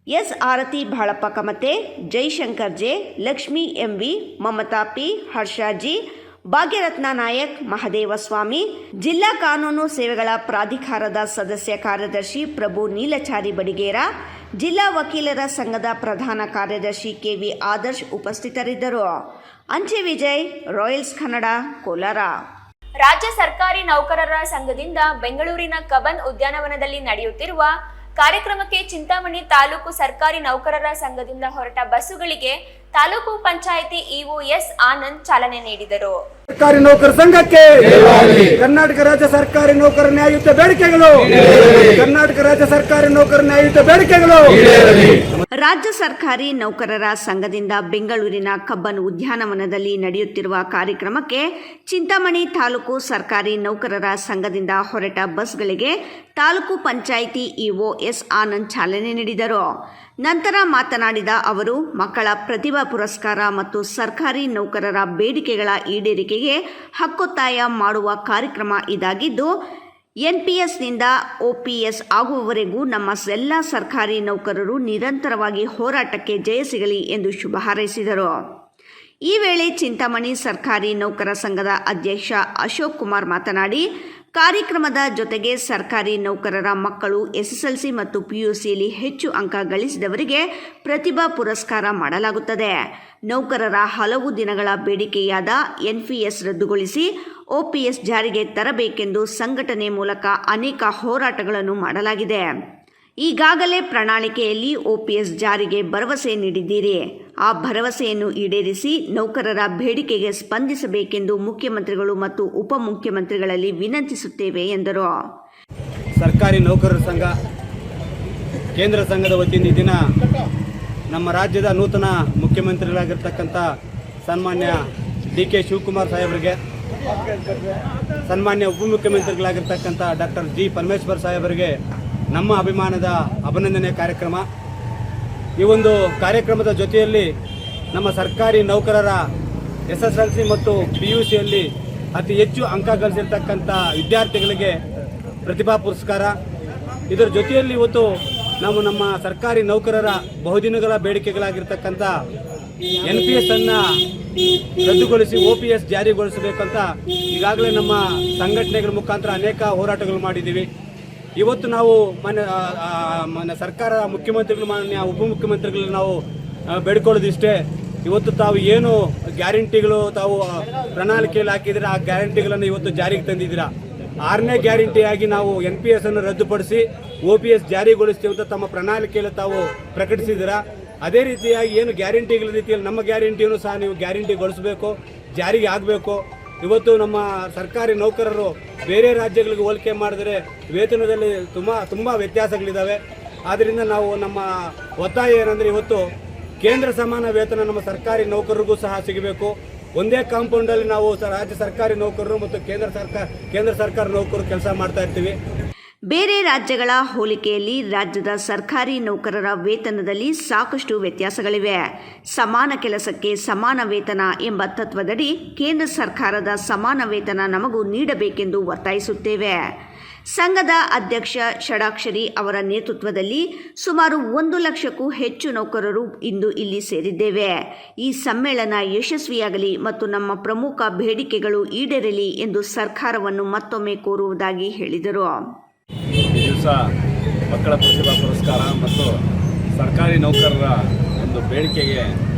S Arathi Balappa Kamathe, Jaishankar J, Lakshmi M V, Mamata P, Harshaji, Bhagyaratna Nayak, Mahadevaswamy, ಜಿಲ್ಲಾ ಕಾನೂನು ಸೇವೆಗಳ ಪ್ರಾಧಿಕಾರದ ಸದಸ್ಯ ಕಾರ್ಯದರ್ಶಿ ಪ್ರಭು ನೀಲಚಾರಿ ಬಡಿಗೇರ, ಜಿಲ್ಲಾ ವಕೀಲರ ಸಂಘದ ಪ್ರಧಾನ ಕಾರ್ಯದರ್ಶಿ ಕೆವಿ ಆದರ್ಶ್ ಉಪಸ್ಥಿತರಿದ್ದರು. ಅಂಚೆ ವಿಜಯ್, ರಾಯಲ್ಸ್ ಕನ್ನಡ, ಕೋಲಾರ. ರಾಜ್ಯ ಸರ್ಕಾರಿ ನೌಕರರ ಸಂಘದಿಂದ ಬೆಂಗಳೂರಿನ ಕಬ್ಬನ್ ಉದ್ಯಾನವನದಲ್ಲಿ ನಡೆಯುತ್ತಿರುವ ಕಾರ್ಯಕ್ರಮಕ್ಕೆ ಚಿಂತಾಮಣಿ ತಾಲೂಕು ಸರ್ಕಾರಿ ನೌಕರರ ಸಂಘದಿಂದ ಹೊರಟ ಬಸ್ಸುಗಳಿಗೆ ತಾಲೂಕು ಪಂಚಾಯಿತಿ ಇಒ ಎಸ್ ಆನಂದ್ ಚಾಲನೆ ನೀಡಿದರು. ಸರ್ಕಾರಿ ನೌಕರ ಸಂಘಕ್ಕೆ ಕರ್ನಾಟಕ ರಾಜ್ಯ ಸರ್ಕಾರಿ ನೌಕರ ನ್ಯಾಯಯುತ ಬೇಡಿಕೆಗಳು. ಕರ್ನಾಟಕ ರಾಜ್ಯ ಸರ್ಕಾರಿ ನೌಕರ ನ್ಯಾಯಯುತ ಬೇಡಿಕೆಗಳು. ರಾಜ್ಯ ಸರ್ಕಾರಿ ನೌಕರರ ಸಂಘದಿಂದ ಬೆಂಗಳೂರಿನ ಕಬ್ಬನ್ ಉದ್ಯಾನವನದಲ್ಲಿ ನಡೆಯುತ್ತಿರುವ ಕಾರ್ಯಕ್ರಮಕ್ಕೆ ಚಿಂತಾಮಣಿ ತಾಲೂಕು ಸರ್ಕಾರಿ ನೌಕರರ ಸಂಘದಿಂದ ಹೊರಟ ಬಸ್ಗಳಿಗೆ ತಾಲೂಕು ಪಂಚಾಯಿತಿ ಇಒ ಎಸ್ ಆನಂದ್ ಚಾಲನೆ ನೀಡಿದರು. ನಂತರ ಮಾತನಾಡಿದ ಅವರು, ಮಕ್ಕಳ ಪ್ರತಿಭಾ ಪುರಸ್ಕಾರ ಮತ್ತು ಸರ್ಕಾರಿ ನೌಕರರ ಬೇಡಿಕೆಗಳ ಈಡೇರಿಕೆಗೆ ಹಕ್ಕೊತ್ತಾಯ ಮಾಡುವ ಕಾರ್ಯಕ್ರಮ ಇದಾಗಿದ್ದು, ಎನ್ಪಿಎಸ್ನಿಂದ ಒಪಿಎಸ್ ಆಗುವವರೆಗೂ ನಮ್ಮ ಎಲ್ಲ ಸರ್ಕಾರಿ ನೌಕರರು ನಿರಂತರವಾಗಿ ಹೋರಾಟಕ್ಕೆ ಜಯ ಸಿಗಲಿ ಎಂದು ಶುಭ ಹಾರೈಸಿದರು. ಈ ವೇಳೆ ಚಿಂತಾಮಣಿ ಸರ್ಕಾರಿ ನೌಕರ ಸಂಘದ ಅಧ್ಯಕ್ಷ ಅಶೋಕ್ ಕುಮಾರ್ ಮಾತನಾಡಿ, ಕಾರ್ಯಕ್ರಮದ ಜೊತೆಗೆ ಸರ್ಕಾರಿ ನೌಕರರ ಮಕ್ಕಳು ಎಸ್ಎಸ್ಎಲ್ಸಿ ಮತ್ತು ಪಿಯುಸಿಯಲ್ಲಿ ಹೆಚ್ಚು ಅಂಕ ಗಳಿಸಿದವರಿಗೆ ಪ್ರತಿಭಾ ಪುರಸ್ಕಾರ ಮಾಡಲಾಗುತ್ತದೆ. ನೌಕರರ ಹಲವು ದಿನಗಳ ಬೇಡಿಕೆಯಾದ ಎನ್ಪಿಎಸ್ ರದ್ದುಗೊಳಿಸಿ ಒಪಿಎಸ್ ಜಾರಿಗೆ ತರಬೇಕೆಂದು ಸಂಘಟನೆ ಮೂಲಕ ಅನೇಕ ಹೋರಾಟಗಳನ್ನು ಮಾಡಲಾಗಿದೆ. ಈಗಾಗಲೇ ಪ್ರಣಾಳಿಕೆಯಲ್ಲಿ ಒಪಿಎಸ್ ಜಾರಿಗೆ ಭರವಸೆ ನೀಡಿದ್ದೀರಿ. ಆ ಭರವಸೆಯನ್ನು ಈಡೇರಿಸಿ ನೌಕರರ ಬೇಡಿಕೆಗೆ ಸ್ಪಂದಿಸಬೇಕೆಂದು ಮುಖ್ಯಮಂತ್ರಿಗಳು ಮತ್ತು ಉಪಮುಖ್ಯಮಂತ್ರಿಗಳಲ್ಲಿ ವಿನಂತಿಸುತ್ತೇವೆ ಎಂದರು. ಸರ್ಕಾರಿ ನೌಕರರ ಸಂಘ ಕೇಂದ್ರ ಸಂಘದ ವತಿಯಿಂದ ಈ ದಿನ ನಮ್ಮ ರಾಜ್ಯದ ನೂತನ ಮುಖ್ಯಮಂತ್ರಿಗಳಾಗಿರ್ತಕ್ಕಂಥ ಸನ್ಮಾನ್ಯ ಡಿ ಕೆ ಶಿವಕುಮಾರ್ ಸಾಹೇಬರಿಗೆ, ಸನ್ಮಾನ್ಯ ಉಪಮುಖ್ಯಮಂತ್ರಿಗಳಾಗಿರ್ತಕ್ಕಂಥ ಡಾಕ್ಟರ್ ಜಿ ಪರಮೇಶ್ವರ್ ಸಾಹೇಬರಿಗೆ ನಮ್ಮ ಅಭಿಮಾನದ ಅಭಿನಂದನೆ ಕಾರ್ಯಕ್ರಮ. ಈ ಒಂದು ಕಾರ್ಯಕ್ರಮದ ಜೊತೆಯಲ್ಲಿ ನಮ್ಮ ಸರ್ಕಾರಿ ನೌಕರರ SSLC ಮತ್ತು PUCಯಲ್ಲಿ ಅತಿ ಹೆಚ್ಚು ಅಂಕ ಗಳಿಸಿರ್ತಕ್ಕಂಥ ವಿದ್ಯಾರ್ಥಿಗಳಿಗೆ ಪ್ರತಿಭಾ ಪುರಸ್ಕಾರ. ಇದರ ಜೊತೆಯಲ್ಲಿ ಇವತ್ತು ನಾವು ನಮ್ಮ ಸರ್ಕಾರಿ ನೌಕರರ ಬಹುದಿನಗಳ ಬೇಡಿಕೆಗಳಾಗಿರ್ತಕ್ಕಂಥ NPS ಅನ್ನು ರದ್ದುಗೊಳಿಸಿ OPS ಜಾರಿಗೊಳಿಸಬೇಕಂತ ಈಗಾಗಲೇ ನಮ್ಮ ಸಂಘಟನೆಗಳ ಮುಖಾಂತರ ಅನೇಕ ಹೋರಾಟಗಳು ಮಾಡಿದ್ದೀವಿ. ಇವತ್ತು ನಾವು ಮಾನ್ಯ ಸರ್ಕಾರ ಮುಖ್ಯಮಂತ್ರಿಗಳು, ಮಾನ್ಯ ಉಪಮುಖ್ಯಮಂತ್ರಿಗಳು ನಾವು ಬೇಡ್ಕೊಳ್ಳೋದಿಷ್ಟೇ, ಇವತ್ತು ತಾವು ಏನು ಗ್ಯಾರಂಟಿಗಳು ತಾವು ಪ್ರಣಾಳಿಕೆಯಲ್ಲಿ ಹಾಕಿದರೆ ಆ ಗ್ಯಾರಂಟಿಗಳನ್ನು ಇವತ್ತು ಜಾರಿಗೆ ತಂದಿದ್ದೀರಾ. 6ನೇ ಗ್ಯಾರಂಟಿಯಾಗಿ ನಾವು NPS ಅನ್ನು ರದ್ದುಪಡಿಸಿ OPS ಜಾರಿಗೊಳಿಸ್ತೀವಿ ಅಂತ ತಮ್ಮ ಪ್ರಣಾಳಿಕೆಯಲ್ಲಿ ತಾವು ಪ್ರಕಟಿಸಿದ್ದೀರಾ. ಅದೇ ರೀತಿಯಾಗಿ ಏನು ಗ್ಯಾರಂಟಿಗಳ ರೀತಿಯಲ್ಲಿ ನಮ್ಮ ಗ್ಯಾರಂಟಿಯನ್ನು ಸಹ ನೀವು ಗ್ಯಾರಂಟಿಗೊಳಿಸಬೇಕು, ಜಾರಿಗೆ ಆಗಬೇಕು. ಇವತ್ತು ನಮ್ಮ ಸರ್ಕಾರಿ ನೌಕರರು ಬೇರೆ ರಾಜ್ಯಗಳಿಗೆ ಹೋಲಿಕೆ ಮಾಡಿದರೆ ವೇತನದಲ್ಲಿ ತುಂಬ ವ್ಯತ್ಯಾಸಗಳಿದ್ದಾವೆ. ಆದ್ದರಿಂದ ನಾವು ನಮ್ಮ ಒತ್ತಾಯ ಏನಂದರೆ ಇವತ್ತು ಕೇಂದ್ರ ಸಮಾನ ವೇತನ ನಮ್ಮ ಸರ್ಕಾರಿ ನೌಕರರಿಗೂ ಸಹ ಸಿಗಬೇಕು. ಒಂದೇ ಕಾಂಪೌಂಡಲ್ಲಿ ನಾವು ರಾಜ್ಯ ಸರ್ಕಾರಿ ನೌಕರರು ಮತ್ತು ಕೇಂದ್ರ ಸರ್ಕಾರ ನೌಕರರು ಕೆಲಸ ಮಾಡ್ತಾ ಇರ್ತೀವಿ. ಬೇರೆ ರಾಜ್ಯಗಳ ಹೋಲಿಕೆಯಲ್ಲಿ ರಾಜ್ಯದ ಸರ್ಕಾರಿ ನೌಕರರ ವೇತನದಲ್ಲಿ ಸಾಕಷ್ಟು ವ್ಯತ್ಯಾಸಗಳಿವೆ. ಸಮಾನ ಕೆಲಸಕ್ಕೆ ಸಮಾನ ವೇತನ ಎಂಬ ತತ್ವದಡಿ ಕೇಂದ್ರ ಸರ್ಕಾರದ ಸಮಾನ ವೇತನ ನಮಗೂ ನೀಡಬೇಕೆಂದು ಒತ್ತಾಯಿಸುತ್ತೇವೆ. ಸಂಘದ ಅಧ್ಯಕ್ಷ ಷಡಾಕ್ಷರಿ ಅವರ ನೇತೃತ್ವದಲ್ಲಿ ಸುಮಾರು 1 ಲಕ್ಷಕ್ಕೂ ಹೆಚ್ಚು ನೌಕರರು ಇಂದು ಇಲ್ಲಿ ಸೇರಿದ್ದೇವೆ. ಈ ಸಮ್ಮೇಳನ ಯಶಸ್ವಿಯಾಗಲಿ ಮತ್ತು ನಮ್ಮ ಪ್ರಮುಖ ಬೇಡಿಕೆಗಳು ಈಡೇರಲಿ ಎಂದು ಸರ್ಕಾರವನ್ನು ಮತ್ತೊಮ್ಮೆ ಕೋರುವುದಾಗಿ ಹೇಳಿದರು. ಈ ದಿವಸ ಮಕ್ಕಳ ಪ್ರತಿಭಾ ಪುರಸ್ಕಾರ ಮತ್ತು ಸರ್ಕಾರಿ ನೌಕರರ ಒಂದು ಬೇಡಿಕೆಗೆ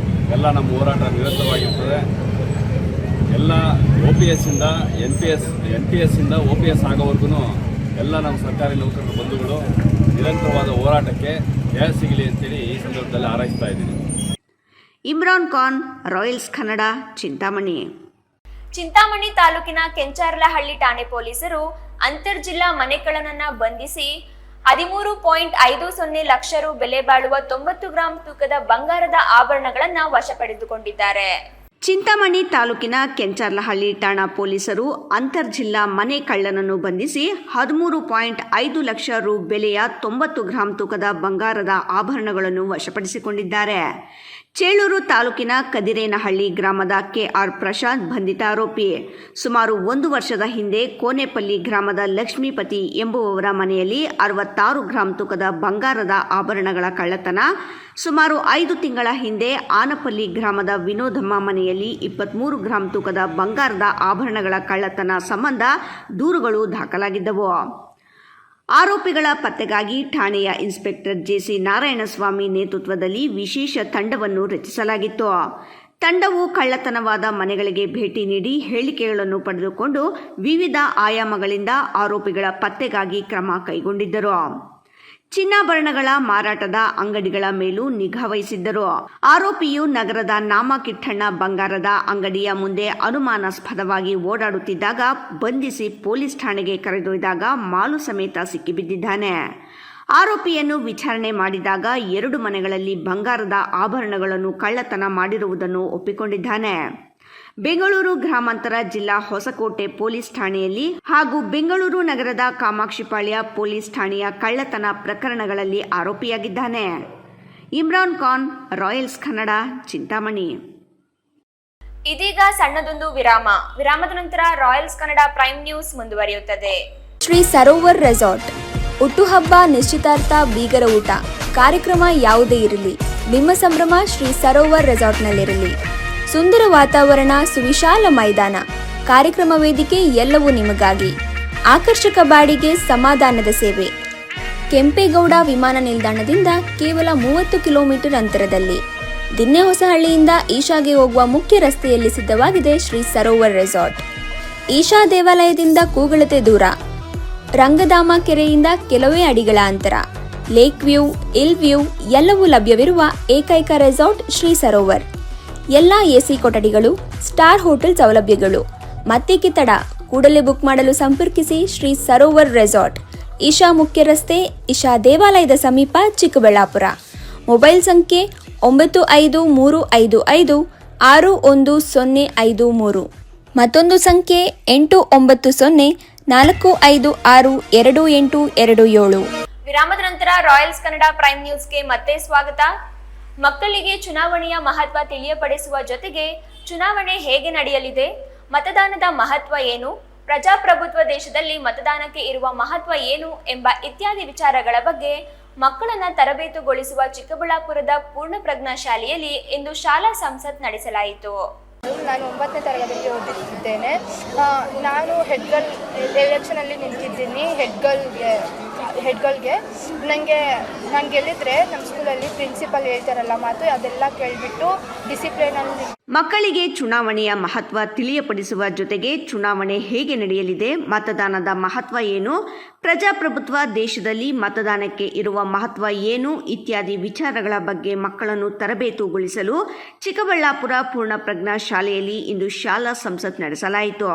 ಎಲ್ಲ ನಮ್ಮ ಹೋರಾಟ ನಿರಂತರವಾಗಿರ್ತದೆ. ಎಲ್ಲ OPS ಇಂದ NPS ಇಂದ OPS ಆಗೋವರೆಗೂ ಎಲ್ಲ ನಮ್ಮ ಸರ್ಕಾರಿ ನೌಕರರ ಬಂಧುಗಳು ನಿರಂತರವಾದ ಹೋರಾಟಕ್ಕೆ ಜಯ ಸಿಗಲಿ ಅಂತೇಳಿ ಈ ಸಂದರ್ಭದಲ್ಲಿ ಹಾರೈಸ್ತಾ ಇದ್ದೀನಿ. ಇಮ್ರಾನ್ ಖಾನ್, ರಾಯಲ್ಸ್ ಕನ್ನಡ, ಚಿಂತಾಮಣಿ. ಚಿಂತಾಮಣಿ ತಾಲೂಕಿನ ಕೆಂಚಾರ್ಲಹಳ್ಳಿ ಠಾಣೆ ಪೊಲೀಸರು ಅಂತರ್ಜಿಲ್ಲಾ ಮನೆಕಳ್ಳನನ್ನ ಬಂಧಿಸಿ 13.50 ಲಕ್ಷ ರು ಬೆಲೆ ಬಾಳುವ 90 ಗ್ರಾಂ ತೂಕದ ಬಂಗಾರದ ಆಭರಣಗಳನ್ನು ವಶಪಡಿಸಿಕೊಂಡಿದ್ದಾರೆ. ಚಿಂತಾಮಣಿ ತಾಲೂಕಿನ ಕೆಂಚಾರ್ಲಹಳ್ಳಿ ಠಾಣಾ ಪೊಲೀಸರು ಅಂತರ್ಜಿಲ್ಲಾ ಮನೆ ಕಳ್ಳನನ್ನು ಬಂಧಿಸಿ 13.5 ಲಕ್ಷ ರು ಬೆಲೆಯ 90 ಗ್ರಾಂ ತೂಕದ ಬಂಗಾರದ ಆಭರಣಗಳನ್ನು ವಶಪಡಿಸಿಕೊಂಡಿದ್ದಾರೆ. ಚೇಳೂರು ತಾಲೂಕಿನ ಕದಿರೇನಹಳ್ಳಿ ಗ್ರಾಮದ KR ಪ್ರಶಾಂತ್ ಬಂಧಿತ ಆರೋಪಿ. ಸುಮಾರು 1 ವರ್ಷದ ಹಿಂದೆ ಕೋನೆಪಲ್ಲಿ ಗ್ರಾಮದ ಲಕ್ಷ್ಮೀಪತಿ ಎಂಬುವವರ ಮನೆಯಲ್ಲಿ 66 ಗ್ರಾಂ ತೂಕದ ಬಂಗಾರದ ಆಭರಣಗಳ ಕಳ್ಳತನ, ಸುಮಾರು 5 ತಿಂಗಳ ಹಿಂದೆ ಆನಪಲ್ಲಿ ಗ್ರಾಮದ ವಿನೋದಮ್ಮ ಮನೆಯಲ್ಲಿ 23 ಗ್ರಾಂ ತೂಕದ ಬಂಗಾರದ ಆಭರಣಗಳ ಕಳ್ಳತನ ಸಂಬಂಧ ದೂರುಗಳು ದಾಖಲಾಗಿದ್ದವು. ಆರೋಪಿಗಳ ಪತ್ತೆಗಾಗಿ ಠಾಣೆಯ ಇನ್ಸ್ಪೆಕ್ಟರ್ JC ನಾರಾಯಣಸ್ವಾಮಿ ನೇತೃತ್ವದಲ್ಲಿ ವಿಶೇಷ ತಂಡವನ್ನು ರಚಿಸಲಾಗಿತ್ತು. ತಂಡವು ಕಳ್ಳತನವಾದ ಮನೆಗಳಿಗೆ ಭೇಟಿ ನೀಡಿ ಹೇಳಿಕೆಗಳನ್ನು ಪಡೆದುಕೊಂಡು ವಿವಿಧ ಆಯಾಮಗಳಿಂದ ಆರೋಪಿಗಳ ಪತ್ತೆಗಾಗಿ ಕ್ರಮ ಕೈಗೊಂಡಿದ್ದರು. ಚಿನ್ನಾಭರಣಗಳ ಮಾರಾಟದ ಅಂಗಡಿಗಳ ಮೇಲೂ ನಿಗಾ ವಹಿಸಿದ್ದರು. ಆರೋಪಿಯು ನಗರದ ನಾಮಕಿಟ್ಟಣ್ಣ ಬಂಗಾರದ ಅಂಗಡಿಯ ಮುಂದೆ ಅನುಮಾನಾಸ್ಪದವಾಗಿ ಓಡಾಡುತ್ತಿದ್ದಾಗ ಬಂಧಿಸಿ ಪೊಲೀಸ್ ಠಾಣೆಗೆ ಕರೆದೊಯ್ದಾಗ ಮಾಲು ಸಮೇತ ಸಿಕ್ಕಿಬಿದ್ದಿದ್ದಾನೆ. ಆರೋಪಿಯನ್ನು ವಿಚಾರಣೆ ಮಾಡಿದಾಗ 2 ಮನೆಗಳಲ್ಲಿ ಬಂಗಾರದ ಆಭರಣಗಳನ್ನು ಕಳ್ಳತನ ಮಾಡಿರುವುದನ್ನು ಒಪ್ಪಿಕೊಂಡಿದ್ದಾನೆ. ಬೆಂಗಳೂರು ಗ್ರಾಮಾಂತರ ಜಿಲ್ಲಾ ಹೊಸಕೋಟೆ ಪೊಲೀಸ್ ಠಾಣೆಯಲ್ಲಿ ಹಾಗೂ ಬೆಂಗಳೂರು ನಗರದ ಕಾಮಾಕ್ಷಿಪಾಳ್ಯ ಪೊಲೀಸ್ ಠಾಣೆಯ ಕಳ್ಳತನ ಪ್ರಕರಣಗಳಲ್ಲಿ ಆರೋಪಿಯಾಗಿದ್ದಾನೆ. ಇಮ್ರಾನ್ ಖಾನ್, ರಾಯಲ್ಸ್ ಕನ್ನಡ, ಚಿಂತಾಮಣಿ. ಇದೀಗ ಸಣ್ಣದೊಂದು ವಿರಾಮದ ನಂತರ ರಾಯಲ್ಸ್ ಕನ್ನಡ ಪ್ರೈಮ್ ನ್ಯೂಸ್ ಮುಂದುವರಿಯುತ್ತದೆ. ಶ್ರೀ ಸರೋವರ್ ರೆಸಾರ್ಟ್ ಹುಟ್ಟುಹಬ್ಬ, ನಿಶ್ಚಿತಾರ್ಥ, ಬೀಗರ ಊಟ, ಕಾರ್ಯಕ್ರಮ ಯಾವುದೇ ಇರಲಿ, ನಿಮ್ಮ ಸಂಭ್ರಮ ಶ್ರೀ ಸರೋವರ್ ರೆಸಾರ್ಟ್ನಲ್ಲಿರಲಿ. ಸುಂದರ ವಾತಾವರಣ, ಸುವಿಶಾಲ ಮೈದಾನ, ಕಾರ್ಯಕ್ರಮ ವೇದಿಕೆ ಎಲ್ಲವೂ ನಿಮಗಾಗಿ. ಆಕರ್ಷಕ ಬಾಡಿಗೆ, ಸಮಾಧಾನದ ಸೇವೆ. ಕೆಂಪೇಗೌಡ ವಿಮಾನ ನಿಲ್ದಾಣದಿಂದ ಕೇವಲ 30 ಕಿಲೋಮೀಟರ್ ಅಂತರದಲ್ಲಿ. ದಿನ್ನೆಹೊಸಹಳ್ಳಿಯಿಂದ ಈಶಾಗೆ ಹೋಗುವ ಮುಖ್ಯ ರಸ್ತೆಯಲ್ಲಿ ಸಿದ್ಧವಾಗಿದೆ ಶ್ರೀ ಸರೋವರ್ ರೆಸಾರ್ಟ್. ಈಶಾ ದೇವಾಲಯದಿಂದ ಕೂಗಳತೆ ದೂರ. ರಂಗಧಾಮ ಕೆರೆಯಿಂದ ಕೆಲವೇ ಅಡಿಗಳ ಅಂತರ. ಲೇಕ್ ವ್ಯೂ, ಹಿಲ್ ವ್ಯೂ ಎಲ್ಲವೂ ಲಭ್ಯವಿರುವ ಏಕೈಕ ರೆಸಾರ್ಟ್ ಶ್ರೀ ಸರೋವರ್. ಎಲ್ಲ AC ಕೊಠಡಿಗಳು, ಸ್ಟಾರ್ ಹೋಟೆಲ್ ಸೌಲಭ್ಯಗಳು. ಮತ್ತೇಕೆ ತಡ, ಕೂಡಲೇ ಬುಕ್ ಮಾಡಲು ಸಂಪರ್ಕಿಸಿ ಶ್ರೀ ಸರೋವರ್ ರೆಸಾರ್ಟ್, ಈಶಾ ಮುಖ್ಯ ರಸ್ತೆ, ಈಶಾ ದೇವಾಲಯದ ಸಮೀಪ, ಚಿಕ್ಕಬಳ್ಳಾಪುರ. ಮೊಬೈಲ್ ಸಂಖ್ಯೆ 9535611053. ಮತ್ತೊಂದು ಸಂಖ್ಯೆ 8904562827. ವಿರಾಮದ ನಂತರ ರಾಯಲ್ಸ್ ಕನ್ನಡ ಪ್ರೈಮ್ ನ್ಯೂಸ್ಗೆ ಮತ್ತೆ ಸ್ವಾಗತ. ಮಕ್ಕಳಿಗೆ ಚುನಾವಣೆಯ ಮಹತ್ವ ತಿಳಿಯಪಡಿಸುವ ಜೊತೆಗೆ ಚುನಾವಣೆ ಹೇಗೆ ನಡೆಯಲಿದೆ, ಮತದಾನದ ಮಹತ್ವ ಏನು, ಪ್ರಜಾಪ್ರಭುತ್ವ ದೇಶದಲ್ಲಿ ಮತದಾನಕ್ಕೆ ಇರುವ ಮಹತ್ವ ಏನು ಎಂಬ ಇತ್ಯಾದಿ ವಿಚಾರಗಳ ಬಗ್ಗೆ ಮಕ್ಕಳನ್ನ ತರಬೇತುಗೊಳಿಸುವ ಚಿಕ್ಕಬಳ್ಳಾಪುರದ ಪೂರ್ಣಪ್ರಜ್ಞಾ ಶಾಲೆಯಲ್ಲಿ ಇಂದು ಶಾಲಾ ಸಂಸತ್ ನಡೆಸಲಾಯಿತು. ನಾನು 9ನೇ ತರಗತಿಯಲ್ಲಿ ಓದುತ್ತಿದ್ದೇನೆ. ನಾನು ಹೆಡ್ಗರ್ಲ್ ಎಲೆಕ್ಷನಲ್ಲಿ ನಿಂತಿದ್ದೀನಿ. ಹೆಡ್ಗರ್ಲ್ಗೆ ನಾನು ಗೆಲ್ಲಿದ್ರೆ ನಮ್ಮ ಸ್ಕೂಲಲ್ಲಿ ಪ್ರಿನ್ಸಿಪಲ್ ಹೇಳ್ತಾರಲ್ಲ ಮಾತು, ಅದೆಲ್ಲ ಕೇಳಿಬಿಟ್ಟು ಡಿಸಿಪ್ಲಿನಲ್ಲಿ. ಮಕ್ಕಳಿಗೆ ಚುನಾವಣೆಯ ಮಹತ್ವ ತಿಳಿಯಪಡಿಸುವ ಜೊತೆಗೆ ಚುನಾವಣೆ ಹೇಗೆ ನಡೆಯಲಿದೆ, ಮತದಾನದ ಮಹತ್ವ ಏನು, ಪ್ರಜಾಪ್ರಭುತ್ವ ದೇಶದಲ್ಲಿ ಮತದಾನಕ್ಕೆ ಇರುವ ಮಹತ್ವ ಏನು ಇತ್ಯಾದಿ ವಿಚಾರಗಳ ಬಗ್ಗೆ ಮಕ್ಕಳನ್ನು ತರಬೇತುಗೊಳಿಸಲು ಚಿಕ್ಕಬಳ್ಳಾಪುರ ಪೂರ್ಣಪ್ರಜ್ಞಾ ಶಾಲೆಯಲ್ಲಿ ಇಂದು ಶಾಲಾ ಸಂಸತ್ ನಡೆಸಲಾಯಿತು.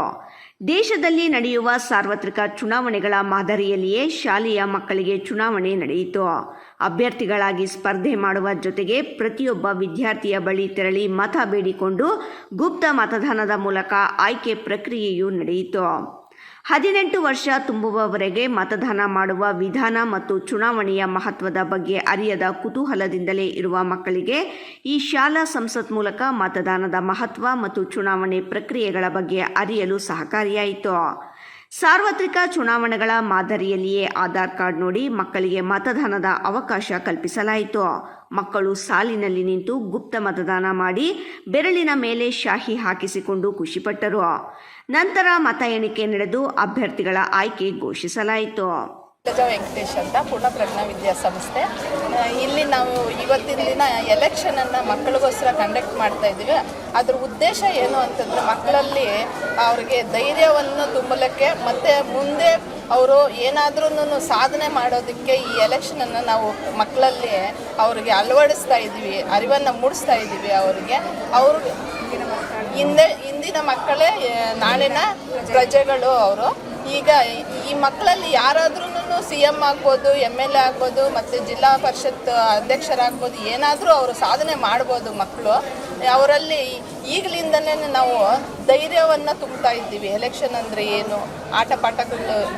ದೇಶದಲ್ಲಿ ನಡೆಯುವ ಸಾರ್ವತ್ರಿಕ ಚುನಾವಣೆಗಳ ಮಾದರಿಯಲ್ಲಿಯೇ ಶಾಲೆಯ ಮಕ್ಕಳಿಗೆ ಚುನಾವಣೆ ನಡೆಯಿತು. ಅಭ್ಯರ್ಥಿಗಳಾಗಿ ಸ್ಪರ್ಧೆ ಮಾಡುವ ಜೊತೆಗೆ ಪ್ರತಿಯೊಬ್ಬ ವಿದ್ಯಾರ್ಥಿಯ ಬಳಿ ತೆರಳಿ ಮತ ಬೇಡಿಕೊಂಡು ಗುಪ್ತ ಮತದಾನದ ಮೂಲಕ ಆಯ್ಕೆ ಪ್ರಕ್ರಿಯೆಯೂ ನಡೆಯಿತು. 18 ವರ್ಷ ತುಂಬುವವರೆಗೆ ಮತದಾನ ಮಾಡುವ ವಿಧಾನ ಮತ್ತು ಚುನಾವಣೆಯ ಮಹತ್ವದ ಬಗ್ಗೆ ಅರಿಯದ ಕುತೂಹಲದಿಂದಲೇ ಇರುವ ಮಕ್ಕಳಿಗೆ ಈ ಶಾಲಾ ಸಂಸತ್ ಮೂಲಕ ಮತದಾನದ ಮಹತ್ವ ಮತ್ತು ಚುನಾವಣೆ ಪ್ರಕ್ರಿಯೆಗಳ ಬಗ್ಗೆ ಅರಿಯಲು ಸಹಕಾರಿಯಾಯಿತು. ಸಾರ್ವತ್ರಿಕ ಚುನಾವಣೆಗಳ ಮಾದರಿಯಲ್ಲಿಯೇ ಆಧಾರ್ ಕಾರ್ಡ್ ನೋಡಿ ಮಕ್ಕಳಿಗೆ ಮತದಾನದ ಅವಕಾಶ ಕಲ್ಪಿಸಲಾಯಿತು. ಮಕ್ಕಳು ಸಾಲಿನಲ್ಲಿ ನಿಂತು ಗುಪ್ತ ಮತದಾನ ಮಾಡಿ ಬೆರಳಿನ ಮೇಲೆ ಶಾಹಿ ಹಾಕಿಸಿಕೊಂಡು ಖುಷಿಪಟ್ಟರು. ನಂತರ ಮತ ಎಣಿಕೆ ನಡೆದು ಅಭ್ಯರ್ಥಿಗಳ ಆಯ್ಕೆ ಘೋಷಿಸಲಾಯಿತು. ವೆಂಕಟೇಶ್ ಅಂತ ಪೂರ್ಣ ಪ್ರಜ್ಞಾ ವಿದ್ಯಾಸಂಸ್ಥೆ. ಇಲ್ಲಿ ನಾವು ಇವತ್ತಿನ ದಿನ ಎಲೆಕ್ಷನನ್ನು ಮಕ್ಕಳಿಗೋಸ್ಕರ ಕಂಡಕ್ಟ್ ಮಾಡ್ತಾ ಇದ್ದೀವಿ. ಅದ್ರ ಉದ್ದೇಶ ಏನು ಅಂತಂದರೆ ಮಕ್ಕಳಲ್ಲಿ ಅವ್ರಿಗೆ ಧೈರ್ಯವನ್ನು ತುಂಬಲಿಕ್ಕೆ ಮತ್ತು ಮುಂದೆ ಅವರು ಏನಾದ್ರೂ ಸಾಧನೆ ಮಾಡೋದಕ್ಕೆ ಈ ಎಲೆಕ್ಷನನ್ನು ನಾವು ಮಕ್ಕಳಲ್ಲಿ ಅವ್ರಿಗೆ ಅಳವಡಿಸ್ತಾ ಇದ್ದೀವಿ, ಅರಿವನ್ನು ಮೂಡಿಸ್ತಾ ಇದ್ದೀವಿ. ಅವರು ಇಂದಿನ ಮಕ್ಕಳೇ ನಾಳಿನ ಪ್ರಜೆಗಳು. ಅವರು ಈಗ ಈ ಮಕ್ಕಳಲ್ಲಿ ಯಾರಾದ್ರೂ CM ಆಗ್ಬೋದು, MLA ಆಗ್ಬೋದು, ಮತ್ತು ಜಿಲ್ಲಾ ಪರಿಷತ್ ಅಧ್ಯಕ್ಷರಾಗ್ಬೋದು, ಏನಾದರೂ ಅವರು ಸಾಧನೆ ಮಾಡ್ಬೋದು ಮಕ್ಕಳು. ಅವರಲ್ಲಿ ಈಗಲಿಂದನೇ ನಾವು ಧೈರ್ಯವನ್ನು ತುಂಬ್ತಾ ಇದ್ದೀವಿ. ಎಲೆಕ್ಷನ್ ಅಂದರೆ ಏನು,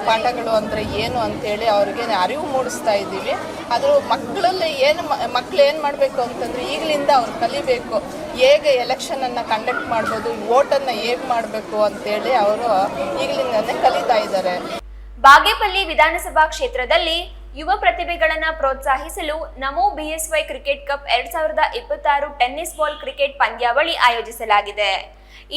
ಪಾಠಗಳು ಅಂದರೆ ಏನು ಅಂಥೇಳಿ ಅವ್ರಿಗೆ ಅರಿವು ಮೂಡಿಸ್ತಾ ಇದ್ದೀವಿ. ಅದು ಮಕ್ಕಳಲ್ಲಿ ಮಕ್ಕಳು ಏನು ಮಾಡಬೇಕು ಅಂತಂದರೆ ಈಗಲಿಂದ ಅವ್ರು ಕಲಿಬೇಕು, ಹೇಗೆ ಎಲೆಕ್ಷನನ್ನು ಕಂಡಕ್ಟ್ ಮಾಡ್ಬೋದು, ವೋಟನ್ನು ಹೇಗೆ ಮಾಡಬೇಕು ಅಂತೇಳಿ ಅವರು ಈಗಲಿಂದನೇ ಕಲಿತಾ ಇದ್ದಾರೆ. ಬಾಗೇಪಲ್ಲಿ ವಿಧಾನಸಭಾ ಕ್ಷೇತ್ರದಲ್ಲಿ ಯುವ ಪ್ರತಿಭೆಗಳನ್ನು ಪ್ರೋತ್ಸಾಹಿಸಲು ನಮೋ BSY cricket cup 2026 tennis ball cricket ಪಂದ್ಯಾವಳಿ ಆಯೋಜಿಸಲಾಗಿದೆ.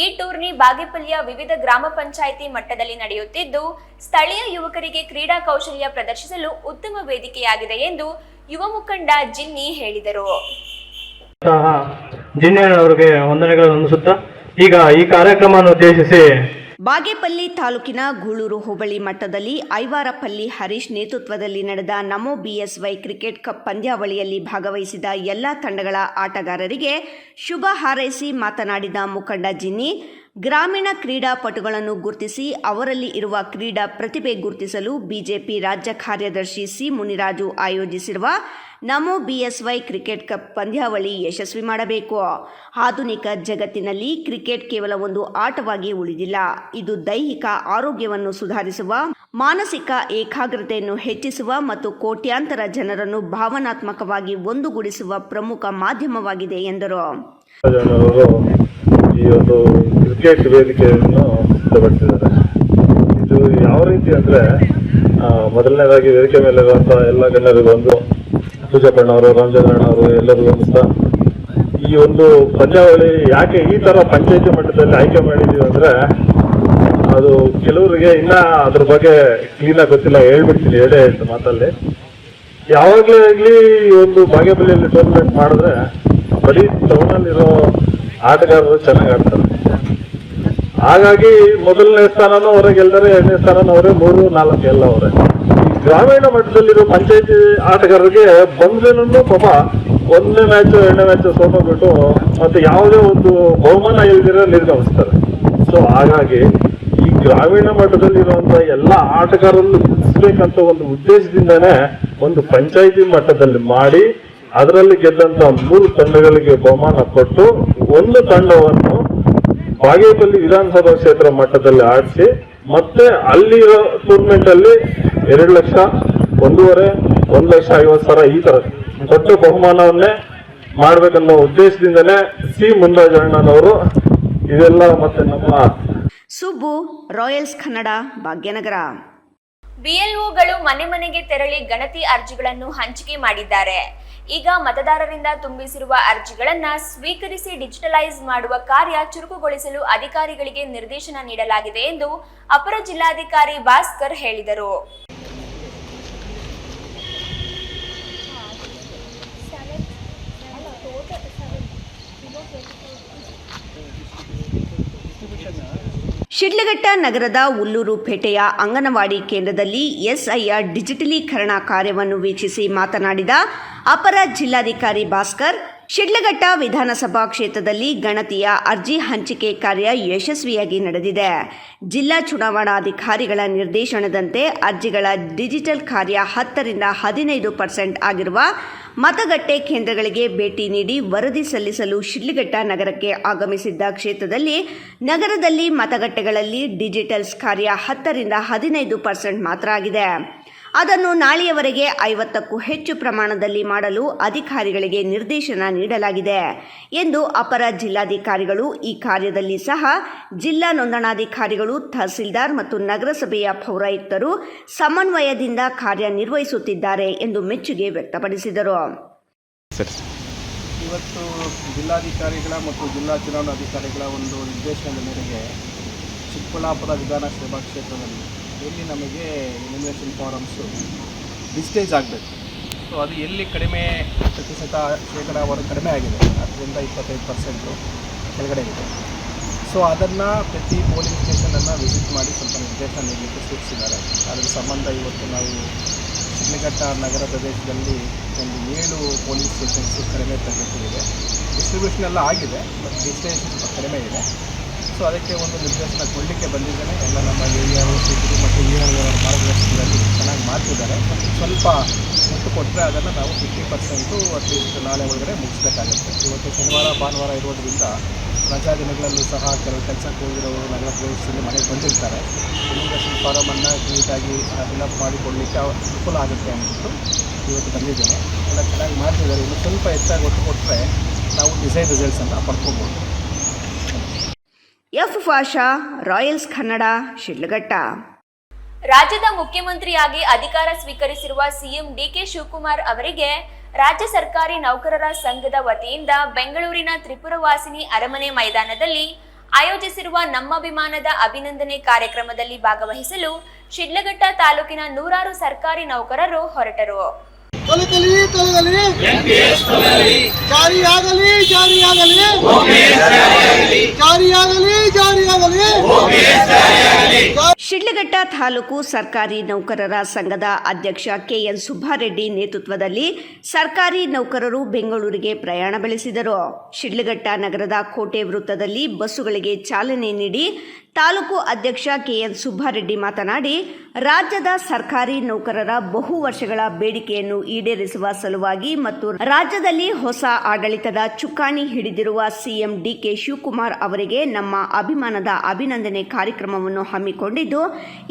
ಈ ಟೂರ್ನಿ ಬಾಗೇಪಲ್ಲಿಯ ವಿವಿಧ ಗ್ರಾಮ ಪಂಚಾಯಿತಿ ಮಟ್ಟದಲ್ಲಿ ನಡೆಯುತ್ತಿದ್ದು ಸ್ಥಳೀಯ ಯುವಕರಿಗೆ ಕ್ರೀಡಾ ಕೌಶಲ್ಯ ಪ್ರದರ್ಶಿಸಲು ಉತ್ತಮ ವೇದಿಕೆಯಾಗಿದೆ ಎಂದು ಯುವ ಮುಖಂಡ ಜಿನ್ನಿ ಹೇಳಿದರು. ಜಿನ್ನಿ ಅವರಿಗೆ ವಂದನೆಗಳನ್ನು ಅನಿಸುತ್ತಾ ಈಗ ಈ ಕಾರ್ಯಕ್ರಮವನ್ನು ಉದ್ದೇಶಿಸಿ ಬಾಗೇಪಲ್ಲಿ ತಾಲೂಕಿನ ಗೂಳೂರು ಹೋಬಳಿ ಮಟ್ಟದಲ್ಲಿ ಐವಾರಪಲ್ಲಿ ಹರೀಶ್ ನೇತೃತ್ವದಲ್ಲಿ ನಡೆದ ನಮೋ BSY ಕ್ರಿಕೆಟ್ ಕಪ್ ಪಂದ್ಯಾವಳಿಯಲ್ಲಿ ಭಾಗವಹಿಸಿದ ಎಲ್ಲ ತಂಡಗಳ ಆಟಗಾರರಿಗೆ ಶುಭ ಹಾರೈಸಿ ಮಾತನಾಡಿದ ಮುಖಂಡ ಜಿನ್ನಿ, ಗ್ರಾಮೀಣ ಕ್ರೀಡಾಪಟುಗಳನ್ನು ಗುರುತಿಸಿ ಅವರಲ್ಲಿ ಇರುವ ಕ್ರೀಡಾ ಪ್ರತಿಭೆ ಗುರುತಿಸಲು ಬಿಜೆಪಿ ರಾಜ್ಯ ಕಾರ್ಯದರ್ಶಿ ಸಿ ಮುನಿರಾಜು ಆಯೋಜಿಸಿರುವ ನಮೋ BSY ಕ್ರಿಕೆಟ್ ಕಪ್ ಪಂದ್ಯಾವಳಿ ಯಶಸ್ವಿ ಮಾಡಬೇಕು. ಆಧುನಿಕ ಜಗತ್ತಿನಲ್ಲಿ ಕ್ರಿಕೆಟ್ ಕೇವಲ ಒಂದು ಆಟವಾಗಿ ಉಳಿದಿಲ್ಲ. ಇದು ದೈಹಿಕ ಆರೋಗ್ಯವನ್ನು ಸುಧಾರಿಸುವ, ಮಾನಸಿಕ ಏಕಾಗ್ರತೆಯನ್ನು ಹೆಚ್ಚಿಸುವ ಮತ್ತು ಕೋಟ್ಯಾಂತರ ಜನರನ್ನು ಭಾವನಾತ್ಮಕವಾಗಿ ಒಂದುಗೂಡಿಸುವ ಪ್ರಮುಖ ಮಾಧ್ಯಮವಾಗಿದೆ ಎಂದರು. ಈ ಒಂದು ಕ್ರಿಕೆಟ್ ವೇದಿಕೆಯನ್ನು ಸಿದ್ಧಪಡಿಸಿದ್ದಾರೆ. ಇದು ಯಾವ ರೀತಿ ಅಂದರೆ ಮೊದಲನೇದಾಗಿ ವೇದಿಕೆ ಮೇಲೆ ಇರುವಂಥ ಎಲ್ಲ ಗಣ್ಯರಿಗೂ ಒಂದು ಪೂಜಾಪಣ್ಣವರು, ರಾಮಚಂದ್ರಣ್ಣವರು ಎಲ್ಲರಿಗೂ ಸಹ ಈ ಒಂದು ಪಂದ್ಯಾವಳಿ ಯಾಕೆ ಈ ಥರ ಪಂಚಾಯತಿ ಮಟ್ಟದಲ್ಲಿ ಆಯ್ಕೆ ಮಾಡಿದ್ದೀವಿ ಅಂದರೆ ಅದು ಕೆಲವರಿಗೆ ಇನ್ನೂ ಅದ್ರ ಬಗ್ಗೆ ಕ್ಲೀನಾಗಿ ಗೊತ್ತಿಲ್ಲ. ಹೇಳ್ಬಿಡ್ತೀನಿ ಎರಡೇ ಮಾತಲ್ಲಿ. ಯಾವಾಗಲೇ ಆಗಲಿ ಈ ಒಂದು ಬಾಗೇಪಲ್ಲಿಯಲ್ಲಿ ಟೂರ್ನಮೆಂಟ್ ಮಾಡಿದ್ರೆ ಬರೀ ಟೌನಲ್ಲಿರೋ ಆಟಗಾರರು ಚೆನ್ನಾಗಿ ಆಡ್ತಾರೆ. ಹಾಗಾಗಿ ಮೊದಲನೇ ಸ್ಥಾನನೂ ಅವರೇ ಗೆಲ್ತಾರೆ, ಎರಡನೇ ಸ್ಥಾನನೂ ಅವರೇ, 3, 4 ಎಲ್ಲ ಅವರೇ. ಈ ಗ್ರಾಮೀಣ ಮಟ್ಟದಲ್ಲಿರೋ ಪಂಚಾಯತಿ ಆಟಗಾರರಿಗೆ ಬಂದ್ರೇನೂ ಪಾಪ 1ನೇ ಮ್ಯಾಚ್ 2ನೇ ಮ್ಯಾಚ್ ಸೋತೋಗ್ಬಿಟ್ಟು ಮತ್ತೆ ಯಾವುದೇ ಒಂದು ಬಹುಮಾನ ಇಲ್ದಿರೋ ನಿರ್ಗಮಿಸ್ತಾರೆ. ಸೊ ಹಾಗಾಗಿ ಈ ಗ್ರಾಮೀಣ ಮಟ್ಟದಲ್ಲಿರುವಂಥ ಎಲ್ಲ ಆಟಗಾರರನ್ನು ಗುರುತಿಸ್ಬೇಕಂತ ಒಂದು ಉದ್ದೇಶದಿಂದನೇ ಒಂದು ಪಂಚಾಯತಿ ಮಟ್ಟದಲ್ಲಿ ಮಾಡಿ ಅದರಲ್ಲಿ ಗೆದ್ದಂತ 3 ತಂಡಗಳಿಗೆ ಬಹುಮಾನ ಕೊಟ್ಟು ಒಂದು ತಂಡವನ್ನು ಬಾಗೇಪಲ್ಲಿ ವಿಧಾನಸಭಾ ಕ್ಷೇತ್ರ ಮಟ್ಟದಲ್ಲಿ ಆಡಿಸಿ ಮತ್ತೆ ಅಲ್ಲಿರೋ ಟೂರ್ನಮೆಂಟ್ ಅಲ್ಲಿ 2 ಲಕ್ಷ, 1.5, 1,50,000 ಈ ತರ ದೊಡ್ಡ ಬಹುಮಾನವನ್ನೇ ಮಾಡ್ಬೇಕನ್ನೋ ಉದ್ದೇಶದಿಂದನೇ ಸಿ ಮುನಿರಾಜಣ್ಣನವರು ಇದೆಲ್ಲ ಮತ್ತೆ ನಮ್ಮ ಸುಬ್ಬು, ರಾಯಲ್ಸ್ ಕನ್ನಡ, ಭಾಗ್ಯನಗರ. BLOಗಳು ಮನೆ ಮನೆಗೆ ತೆರಳಿ ಗಣತಿ ಅರ್ಜಿಗಳನ್ನು ಹಂಚಿಕೆ ಮಾಡಿದ್ದಾರೆ. ಈಗ ಮತದಾರರಿಂದ ತುಂಬಿಸಿರುವ ಅರ್ಜಿಗಳನ್ನ ಸ್ವೀಕರಿಸಿ ಡಿಜಿಟಲೈಸ್ ಮಾಡುವ ಕಾರ್ಯ ಚುರುಕುಗೊಳಿಸಲು ಅಧಿಕಾರಿಗಳಿಗೆ ನಿರ್ದೇಶನ ನೀಡಲಾಗಿದೆ ಎಂದು ಅಪರ ಜಿಲ್ಲಾಧಿಕಾರಿ ಭಾಸ್ಕರ್ ಹೇಳಿದರು. ಶಿಡ್ಲಘಟ್ಟ ನಗರದ ಉಲ್ಲೂರು ಪೇಟೆಯ ಅಂಗನವಾಡಿ ಕೇಂದ್ರದಲ್ಲಿ SIR ಡಿಜಿಟಲೀಕರಣ ಕಾರ್ಯವನ್ನು ವೀಕ್ಷಿಸಿ ಮಾತನಾಡಿದ ಅಪರ ಜಿಲ್ಲಾಧಿಕಾರಿ ಭಾಸ್ಕರ್, ಶಿಡ್ಲಘಟ್ಟ ವಿಧಾನಸಭಾ ಕ್ಷೇತ್ರದಲ್ಲಿ ಗಣತಿಯ ಅರ್ಜಿ ಹಂಚಿಕೆ ಕಾರ್ಯ ಯಶಸ್ವಿಯಾಗಿ ನಡೆದಿದೆ. ಜಿಲ್ಲಾ ಚುನಾವಣಾಧಿಕಾರಿಗಳ ನಿರ್ದೇಶನದಂತೆ ಅರ್ಜಿಗಳ ಡಿಜಿಟಲ್ ಕಾರ್ಯ 10ರಿಂದ 15% ಆಗಿರುವ ಮತಗಟ್ಟೆ ಕೇಂದ್ರಗಳಿಗೆ ಭೇಟಿ ನೀಡಿ ವರದಿ ಸಲ್ಲಿಸಲು ಶಿಡ್ಲಘಟ್ಟ ನಗರಕ್ಕೆ ಆಗಮಿಸಿದ್ದ ಕ್ಷೇತ್ರದಲ್ಲಿ ನಗರದಲ್ಲಿ ಮತಗಟ್ಟೆಗಳಲ್ಲಿ ಡಿಜಿಟಲ್ಸ್ ಕಾರ್ಯ 10ರಿಂದ 15% ಮಾತ್ರ ಆಗಿದೆ. ಅದನ್ನು ನಾಳೆಯವರೆಗೆ 50ಕ್ಕೂ ಹೆಚ್ಚು ಪ್ರಮಾಣದಲ್ಲಿ ಮಾಡಲು ಅಧಿಕಾರಿಗಳಿಗೆ ನಿರ್ದೇಶನ ನೀಡಲಾಗಿದೆ ಎಂದು ಅಪರ ಜಿಲ್ಲಾಧಿಕಾರಿಗಳು ಈ ಕಾರ್ಯದಲ್ಲಿ ಸಹ ಜಿಲ್ಲಾ ನೋಂದಣಾಧಿಕಾರಿಗಳು, ತಹಸೀಲ್ದಾರ್ ಮತ್ತು ನಗರಸಭೆಯ ಪೌರಾಯುಕ್ತರು ಸಮನ್ವಯದಿಂದ ಕಾರ್ಯನಿರ್ವಹಿಸುತ್ತಿದ್ದಾರೆ ಎಂದು ಮೆಚ್ಚುಗೆ ವ್ಯಕ್ತಪಡಿಸಿದರು. ಇವತ್ತು ಜಿಲ್ಲಾಧಿಕಾರಿಗಳ ಮತ್ತು ಜಿಲ್ಲಾ ಚುನಾವಣಾಧಿಕಾರಿಗಳ ಒಂದು ನಿರ್ದೇಶನದ ಮೇರೆಗೆ ಚಿಕ್ಕಬಳ್ಳಾಪುರ ವಿಧಾನಸಭಾ ಕ್ಷೇತ್ರದಲ್ಲಿ ಎಲ್ಲಿ ನಮಗೆ ಇನ್ವೆಸ್ಟಿಂಗ್ ಫಾರಮ್ಸು ಡಿಸ್ಟೇಜ್ ಆಗಬೇಕು, ಸೊ ಅದು ಎಲ್ಲಿ ಕಡಿಮೆ ಶೇಕಡಾವಾರು ಕಡಿಮೆ ಆಗಿದೆ, 10-25% ಕೆಳಗಡೆ ಇದೆ. ಸೊ ಅದನ್ನು ಪ್ರತಿ ಪೋಲಿಂಗ್ ಸ್ಟೇಷನನ್ನು ವಿಸಿಟ್ ಮಾಡಿ ಸ್ವಲ್ಪ ನಿರ್ದೇಶನ ನೀಡಲಿಕ್ಕೆ ಸೂಚಿಸಿದ್ದಾರೆ. ಅದರ ಸಂಬಂಧ ಇವತ್ತು ನಾವು ಶಿಡ್ಲಘಟ್ಟ ನಗರ ಪ್ರದೇಶದಲ್ಲಿ ಒಂದು 7 ಪೋಲಿಂಗ್ ಸ್ಟೇಷನ್ಸು ಕಡಿಮೆ ತರಬೇತಿದೆ. ಡಿಸ್ಟ್ರಿಬ್ಯೂಷನ್ ಎಲ್ಲ ಆಗಿದೆ, ಬಟ್ ಡಿಸ್ಟೇನ್ಸ್ ಸ್ವಲ್ಪ ಕಡಿಮೆ ಇದೆ. ಸೊ ಅದಕ್ಕೆ ಒಂದು ನಿರ್ದೇಶನ ಕೊಡಲಿಕ್ಕೆ ಬಂದಿದ್ದೇನೆ. ಎಲ್ಲ ನಮ್ಮ ಹಿರಿಯರು ಮತ್ತು ಹಿರಿಯರ ಮಾರ್ಗದರ್ಶನದಲ್ಲಿ ಚೆನ್ನಾಗಿ ಮಾಡ್ತಿದ್ದಾರೆ. ಸ್ವಲ್ಪ ಒತ್ತು ಕೊಟ್ಟರೆ ಅದನ್ನು ನಾವು 50% ಅಟ್ಲೀಸ್ಟ್ ನಾಳೆ ಒಳಗಡೆ ಮುಗಿಸ್ಬೇಕಾಗುತ್ತೆ. ಇವತ್ತು ಶನಿವಾರ ಭಾನುವಾರ ಇರೋದರಿಂದ ರಜಾ ದಿನಗಳಲ್ಲೂ ಸಹ ಕೆಲವು ಕೆಲಸಕ್ಕೆ ಹೋಗಿರೋರು ನಗರ ಪ್ರದೇಶದಲ್ಲಿ ಮನೆಗೆ ಬಂದಿರ್ತಾರೆ. ಇನ್ವೆಸ್ಟಿಂಗ್ ಫಾರಮನ್ನು ನೀಟಾಗಿ ಫಿಲಪ್ ಮಾಡಿಕೊಡಲಿಕ್ಕೆ ಅನುಕೂಲ ಆಗುತ್ತೆ ಅಂದ್ಬಿಟ್ಟು ಇವತ್ತು ಬಂದಿದ್ದೇನೆ. ಎಲ್ಲ ಚೆನ್ನಾಗಿ ಮಾಡ್ತಿದ್ದಾರೆ. ಇನ್ನು ಸ್ವಲ್ಪ ಹೆಚ್ಚಾಗಿ ಒತ್ತು ಕೊಟ್ಟರೆ ನಾವು ಡಿಸೈನ್ ರಿಸಲ್ಟ್ಸನ್ನು ಪಡ್ಕೋಬೋದು. ಎಫ್ ಫಾಷಾ, ರಾಯಲ್ಸ್ ಕನ್ನಡ, ಶಿಡ್ಲಘಟ್ಟ. ರಾಜ್ಯದ ಮುಖ್ಯಮಂತ್ರಿಯಾಗಿ ಅಧಿಕಾರ ಸ್ವೀಕರಿಸಿರುವ ಸಿಎಂ ಡಿಕೆ ಶಿವಕುಮಾರ್ ಅವರಿಗೆ ರಾಜ್ಯ ಸರ್ಕಾರಿ ನೌಕರರ ಸಂಘದ ವತಿಯಿಂದ ಬೆಂಗಳೂರಿನ ತ್ರಿಪುರವಾಸಿನಿ ಅರಮನೆ ಮೈದಾನದಲ್ಲಿ ಆಯೋಜಿಸಿರುವ ನಮ್ಮಭಿಮಾನದ ಅಭಿನಂದನೆ ಕಾರ್ಯಕ್ರಮದಲ್ಲಿ ಭಾಗವಹಿಸಲು ಶಿಡ್ಲಘಟ್ಟ ತಾಲೂಕಿನ 100 ಸರ್ಕಾರಿ ನೌಕರರು ಹೊರಟರು. ಶಿಡ್ಲಘಟ್ಟ ತಾಲೂಕು ಸರ್ಕಾರಿ ನೌಕರರ ಸಂಘದ ಅಧ್ಯಕ್ಷ ಕೆಎನ್ ಸುಬ್ಬಾರೆಡ್ಡಿ ನೇತೃತ್ವದಲ್ಲಿ ಸರ್ಕಾರಿ ನೌಕರರು ಬೆಂಗಳೂರಿಗೆ ಪ್ರಯಾಣ ಬೆಳೆಸಿದರು. ಶಿಡ್ಲಘಟ್ಟ ನಗರದ ಕೋಟೆ ವೃತ್ತದಲ್ಲಿ ಬಸ್ಸುಗಳಿಗೆ ಚಾಲನೆ ನೀಡಿ ತಾಲೂಕು ಅಧ್ಯಕ್ಷ ಕೆಎನ್ ಸುಬ್ಬಾರೆಡ್ಡಿ ಮಾತನಾಡಿ, ರಾಜ್ಯದ ಸರ್ಕಾರಿ ನೌಕರರ ಬಹು ವರ್ಷಗಳ ಬೇಡಿಕೆಯನ್ನು ಈಡೇರಿಸುವ ಸಲುವಾಗಿ ಮತ್ತು ರಾಜ್ಯದಲ್ಲಿ ಹೊಸ ಆಡಳಿತದ ಚುಕ್ಕಾಣಿ ಹಿಡಿದಿರುವ ಸಿಎಂ ಡಿಕೆ ಶಿವಕುಮಾರ್ ಅವರಿಗೆ ನಮ್ಮ ಅಭಿಮಾನದ ಅಭಿನಂದನೆ ಕಾರ್ಯಕ್ರಮವನ್ನು ಹಮ್ಮಿಕೊಂಡಿದ್ದು,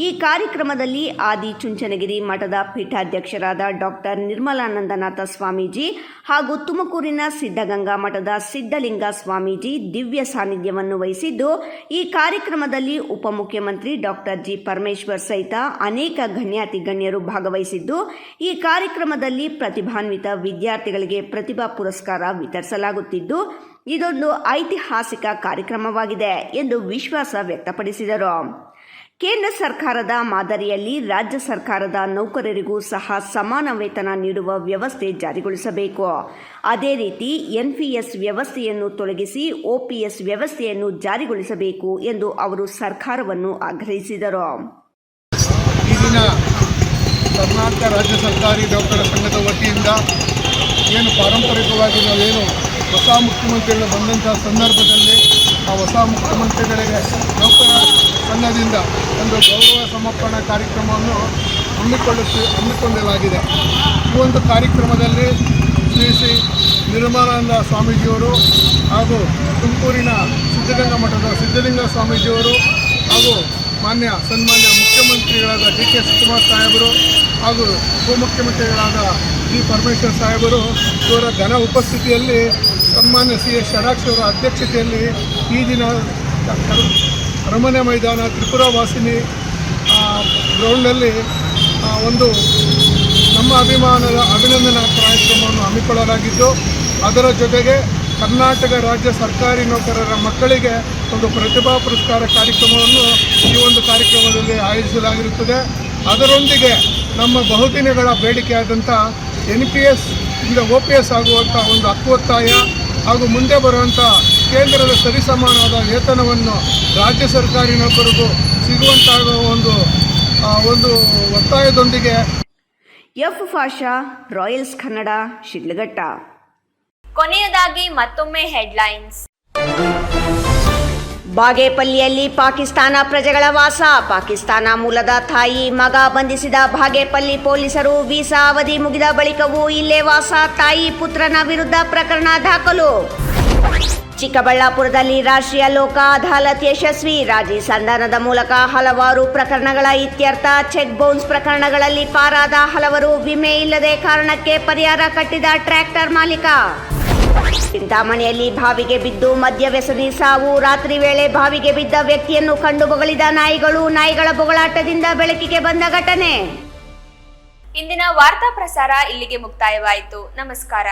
ಈ ಕಾರ್ಯಕ್ರಮದಲ್ಲಿ ಆದಿಚುಂಚನಗಿರಿ ಮಠದ ಪೀಠಾಧ್ಯಕ್ಷರಾದ ಡಾಕ್ಟರ್ ನಿರ್ಮಲಾನಂದನಾಥ ಸ್ವಾಮೀಜಿ ಹಾಗೂ ತುಮಕೂರಿನ ಸಿದ್ಧಗಂಗಾ ಮಠದ ಸಿದ್ಧಲಿಂಗ ಸ್ವಾಮೀಜಿ ದಿವ್ಯ ಸಾನ್ನಿಧ್ಯವನ್ನು ವಹಿಸಿದ್ದು, ಈ ಕಾರ್ಯಕ್ರಮದಲ್ಲಿ ಉಪಮುಖ್ಯಮಂತ್ರಿ ಡಾಕ್ಟರ್ ಜಿ ಪರಮೇಶ್ವರ್ ಸಹಿತ ಅನೇಕ ಗಣ್ಯಾತಿ ಗಣ್ಯರು ಭಾಗವಹಿಸಿದ್ದು, ಈ ಕಾರ್ಯಕ್ರಮದಲ್ಲಿ ಪ್ರತಿಭಾನ್ವಿತ ವಿದ್ಯಾರ್ಥಿಗಳಿಗೆ ಪ್ರತಿಭಾ ಪುರಸ್ಕಾರ ವಿತರಿಸಲಾಗುತ್ತಿದ್ದು, ಇದೊಂದು ಐತಿಹಾಸಿಕ ಕಾರ್ಯಕ್ರಮವಾಗಿದೆ ಎಂದು ವಿಶ್ವಾಸ ವ್ಯಕ್ತಪಡಿಸಿದರು. ಕೇಂದ್ರ ಸರ್ಕಾರದ ಮಾದರಿಯಲ್ಲಿ ರಾಜ್ಯ ಸರ್ಕಾರದ ನೌಕರರಿಗೂ ಸಹ ಸಮಾನ ವೇತನ ನೀಡುವ ವ್ಯವಸ್ಥೆ ಜಾರಿಗೊಳಿಸಬೇಕು. ಅದೇ ರೀತಿ ಎನ್ಪಿಎಸ್ ವ್ಯವಸ್ಥೆಯನ್ನು ತೊಲಗಿಸಿ ಒಪಿಎಸ್ ವ್ಯವಸ್ಥೆಯನ್ನು ಜಾರಿಗೊಳಿಸಬೇಕು ಎಂದು ಅವರು ಸರ್ಕಾರವನ್ನು ಆಗ್ರಹಿಸಿದರು. ಈ ದಿನ ಕರ್ನಾಟಕ ರಾಜ್ಯ ಸರ್ಕಾರಿ ನೌಕರರ ಸಂಘದ ವತಿಯಿಂದ ಏನು ಪಾರಂಪರಿಕವಾಗಿ ನಾವೇನು ಹೊಸ ಮುಖ್ಯಮಂತ್ರಿಗಳು ಬಂದಂಥ ಸಂದರ್ಭದಲ್ಲಿ ಆ ಹೊಸ ಮುಖ್ಯಮಂತ್ರಿಗಳಿಗೆ ನೌಕರ ಸಂಘದಿಂದ ಒಂದು ಗೌರವ ಸಮರ್ಪಣಾ ಕಾರ್ಯಕ್ರಮವನ್ನು ಹಮ್ಮಿಕೊಳ್ಳಲಾಗಿದೆ. ಈ ಒಂದು ಕಾರ್ಯಕ್ರಮದಲ್ಲಿ ಶ್ರೀ ನಿರ್ಮಲಾನಂದ ಸ್ವಾಮೀಜಿಯವರು ಹಾಗೂ ತುಮಕೂರಿನ ಸಿದ್ಧಗಂಗಾ ಮಠದ ಸಿದ್ಧಲಿಂಗ ಸ್ವಾಮೀಜಿಯವರು ಹಾಗೂ ಸನ್ಮಾನ್ಯ ಮುಖ್ಯಮಂತ್ರಿಗಳಾದ ಡಿ ಕೆ ಶಿವಕುಮಾರ್ ಸಾಹೇಬರು ಹಾಗೂ ಉಪಮುಖ್ಯಮಂತ್ರಿಗಳಾದ ಜಿ ಪರಮೇಶ್ವರ್ ಸಾಹೇಬರು ಇವರ ಘನ ಉಪಸ್ಥಿತಿಯಲ್ಲಿ ಸನ್ಮಾನ್ಯ ಸಿ ಎಸ್ ಷಡಾಕ್ಷ ಅವರ ಅಧ್ಯಕ್ಷತೆಯಲ್ಲಿ ಈ ದಿನ ಅರಮನೆ ಮೈದಾನ ತ್ರಿಪುರ ವಾಸಿನಿ ಗ್ರೌಂಡಲ್ಲಿ ಒಂದು ನಮ್ಮ ಅಭಿಮಾನದ ಅಭಿನಂದನಾ ಕಾರ್ಯಕ್ರಮವನ್ನು ಹಮ್ಮಿಕೊಳ್ಳಲಾಗಿದ್ದು, ಅದರ ಜೊತೆಗೆ ಕರ್ನಾಟಕ ರಾಜ್ಯ ಸರ್ಕಾರಿ ನೌಕರರ ಮಕ್ಕಳಿಗೆ ಒಂದು ಪ್ರತಿಭಾ ಪುರಸ್ಕಾರ ಕಾರ್ಯಕ್ರಮವನ್ನು ಈ ಒಂದು ಕಾರ್ಯಕ್ರಮದಲ್ಲಿ ಆಯೋಜಿಸಲಾಗಿರುತ್ತದೆ. ಅದರೊಂದಿಗೆ ನಮ್ಮ ಬಹುದಿನಗಳ ಬೇಡಿಕೆಯಾದಂಥ NPS ಇಂದ OPS ಆಗುವಂಥ ಒಂದು ಹಕ್ಕೊತ್ತಾಯ ಹಾಗೂ ಮುಂದೆ ಬರುವಂಥ ಕೇಂದ್ರದ ಸರಿಸಮಾನವಾದ ವೇತನವನ್ನು ರಾಜ್ಯ ಸರ್ಕಾರಿ ನೌಕರರಿಗೂ ಸಿಗುವಂತಾಗುವ ಒಂದು ಒತ್ತಾಯದೊಂದಿಗೆ ಎಫ್ ಫಾಷಾ, ರಾಯಲ್ಸ್ ಕನ್ನಡ, ಶಿಡ್ಲಘಟ್ಟ. ಕೊನೆಯದಾಗಿ ಮತ್ತೊಮ್ಮೆ ಹೆಡ್ಲೈನ್ಸ್. ಬಾಗೇಪಲ್ಲಿಯಲ್ಲಿ ಪಾಕಿಸ್ತಾನ ಪ್ರಜೆಗಳ ವಾಸ. ಪಾಕಿಸ್ತಾನ ಮೂಲದ ತಾಯಿ ಮಗ ಬಂಧಿಸಿದ ಬಾಗೇಪಲ್ಲಿ ಪೊಲೀಸರು. ವೀಸಾ ಅವಧಿ ಮುಗಿದ ಬಳಿಕವೂ ಇಲ್ಲೇ ವಾಸ. ತಾಯಿ ಪುತ್ರನ ವಿರುದ್ಧ ಪ್ರಕರಣ ದಾಖಲು. ಚಿಕ್ಕಬಳ್ಳಾಪುರದಲ್ಲಿ ರಾಷ್ಟ್ರೀಯ ಲೋಕ ಅದಾಲತ್ ಯಶಸ್ವಿ. ರಾಜಿ ಸಂಧಾನದ ಮೂಲಕ ಹಲವಾರು ಪ್ರಕರಣಗಳ ಇತ್ಯರ್ಥ. ಚೆಕ್ ಬೌನ್ಸ್ ಪ್ರಕರಣಗಳಲ್ಲಿ ಪಾರಾದ ಹಲವರು. ವಿಮೆ ಇಲ್ಲದೆ ಕಾರಣಕ್ಕೆ ಪರಿಹಾರ ಕಟ್ಟಿದ ಟ್ರ್ಯಾಕ್ಟರ್ ಮಾಲೀಕ. ಚಿಂತಾಮಣಿಯಲ್ಲಿ ಬಾವಿಗೆ ಬಿದ್ದು ಮದ್ಯ ವ್ಯಸನಿ ಸಾವು. ರಾತ್ರಿ ವೇಳೆ ಬಾವಿಗೆ ಬಿದ್ದ ವ್ಯಕ್ತಿಯನ್ನು ಕಂಡು ಬೊಗಳಿದ ನಾಯಿಗಳು. ನಾಯಿಗಳ ಬೊಗಳಾಟದಿಂದ ಬೆಳಕಿಗೆ ಬಂದ ಘಟನೆ. ಇಂದಿನ ವಾರ್ತಾ ಪ್ರಸಾರ ಇಲ್ಲಿಗೆ ಮುಕ್ತಾಯವಾಯಿತು. ನಮಸ್ಕಾರ.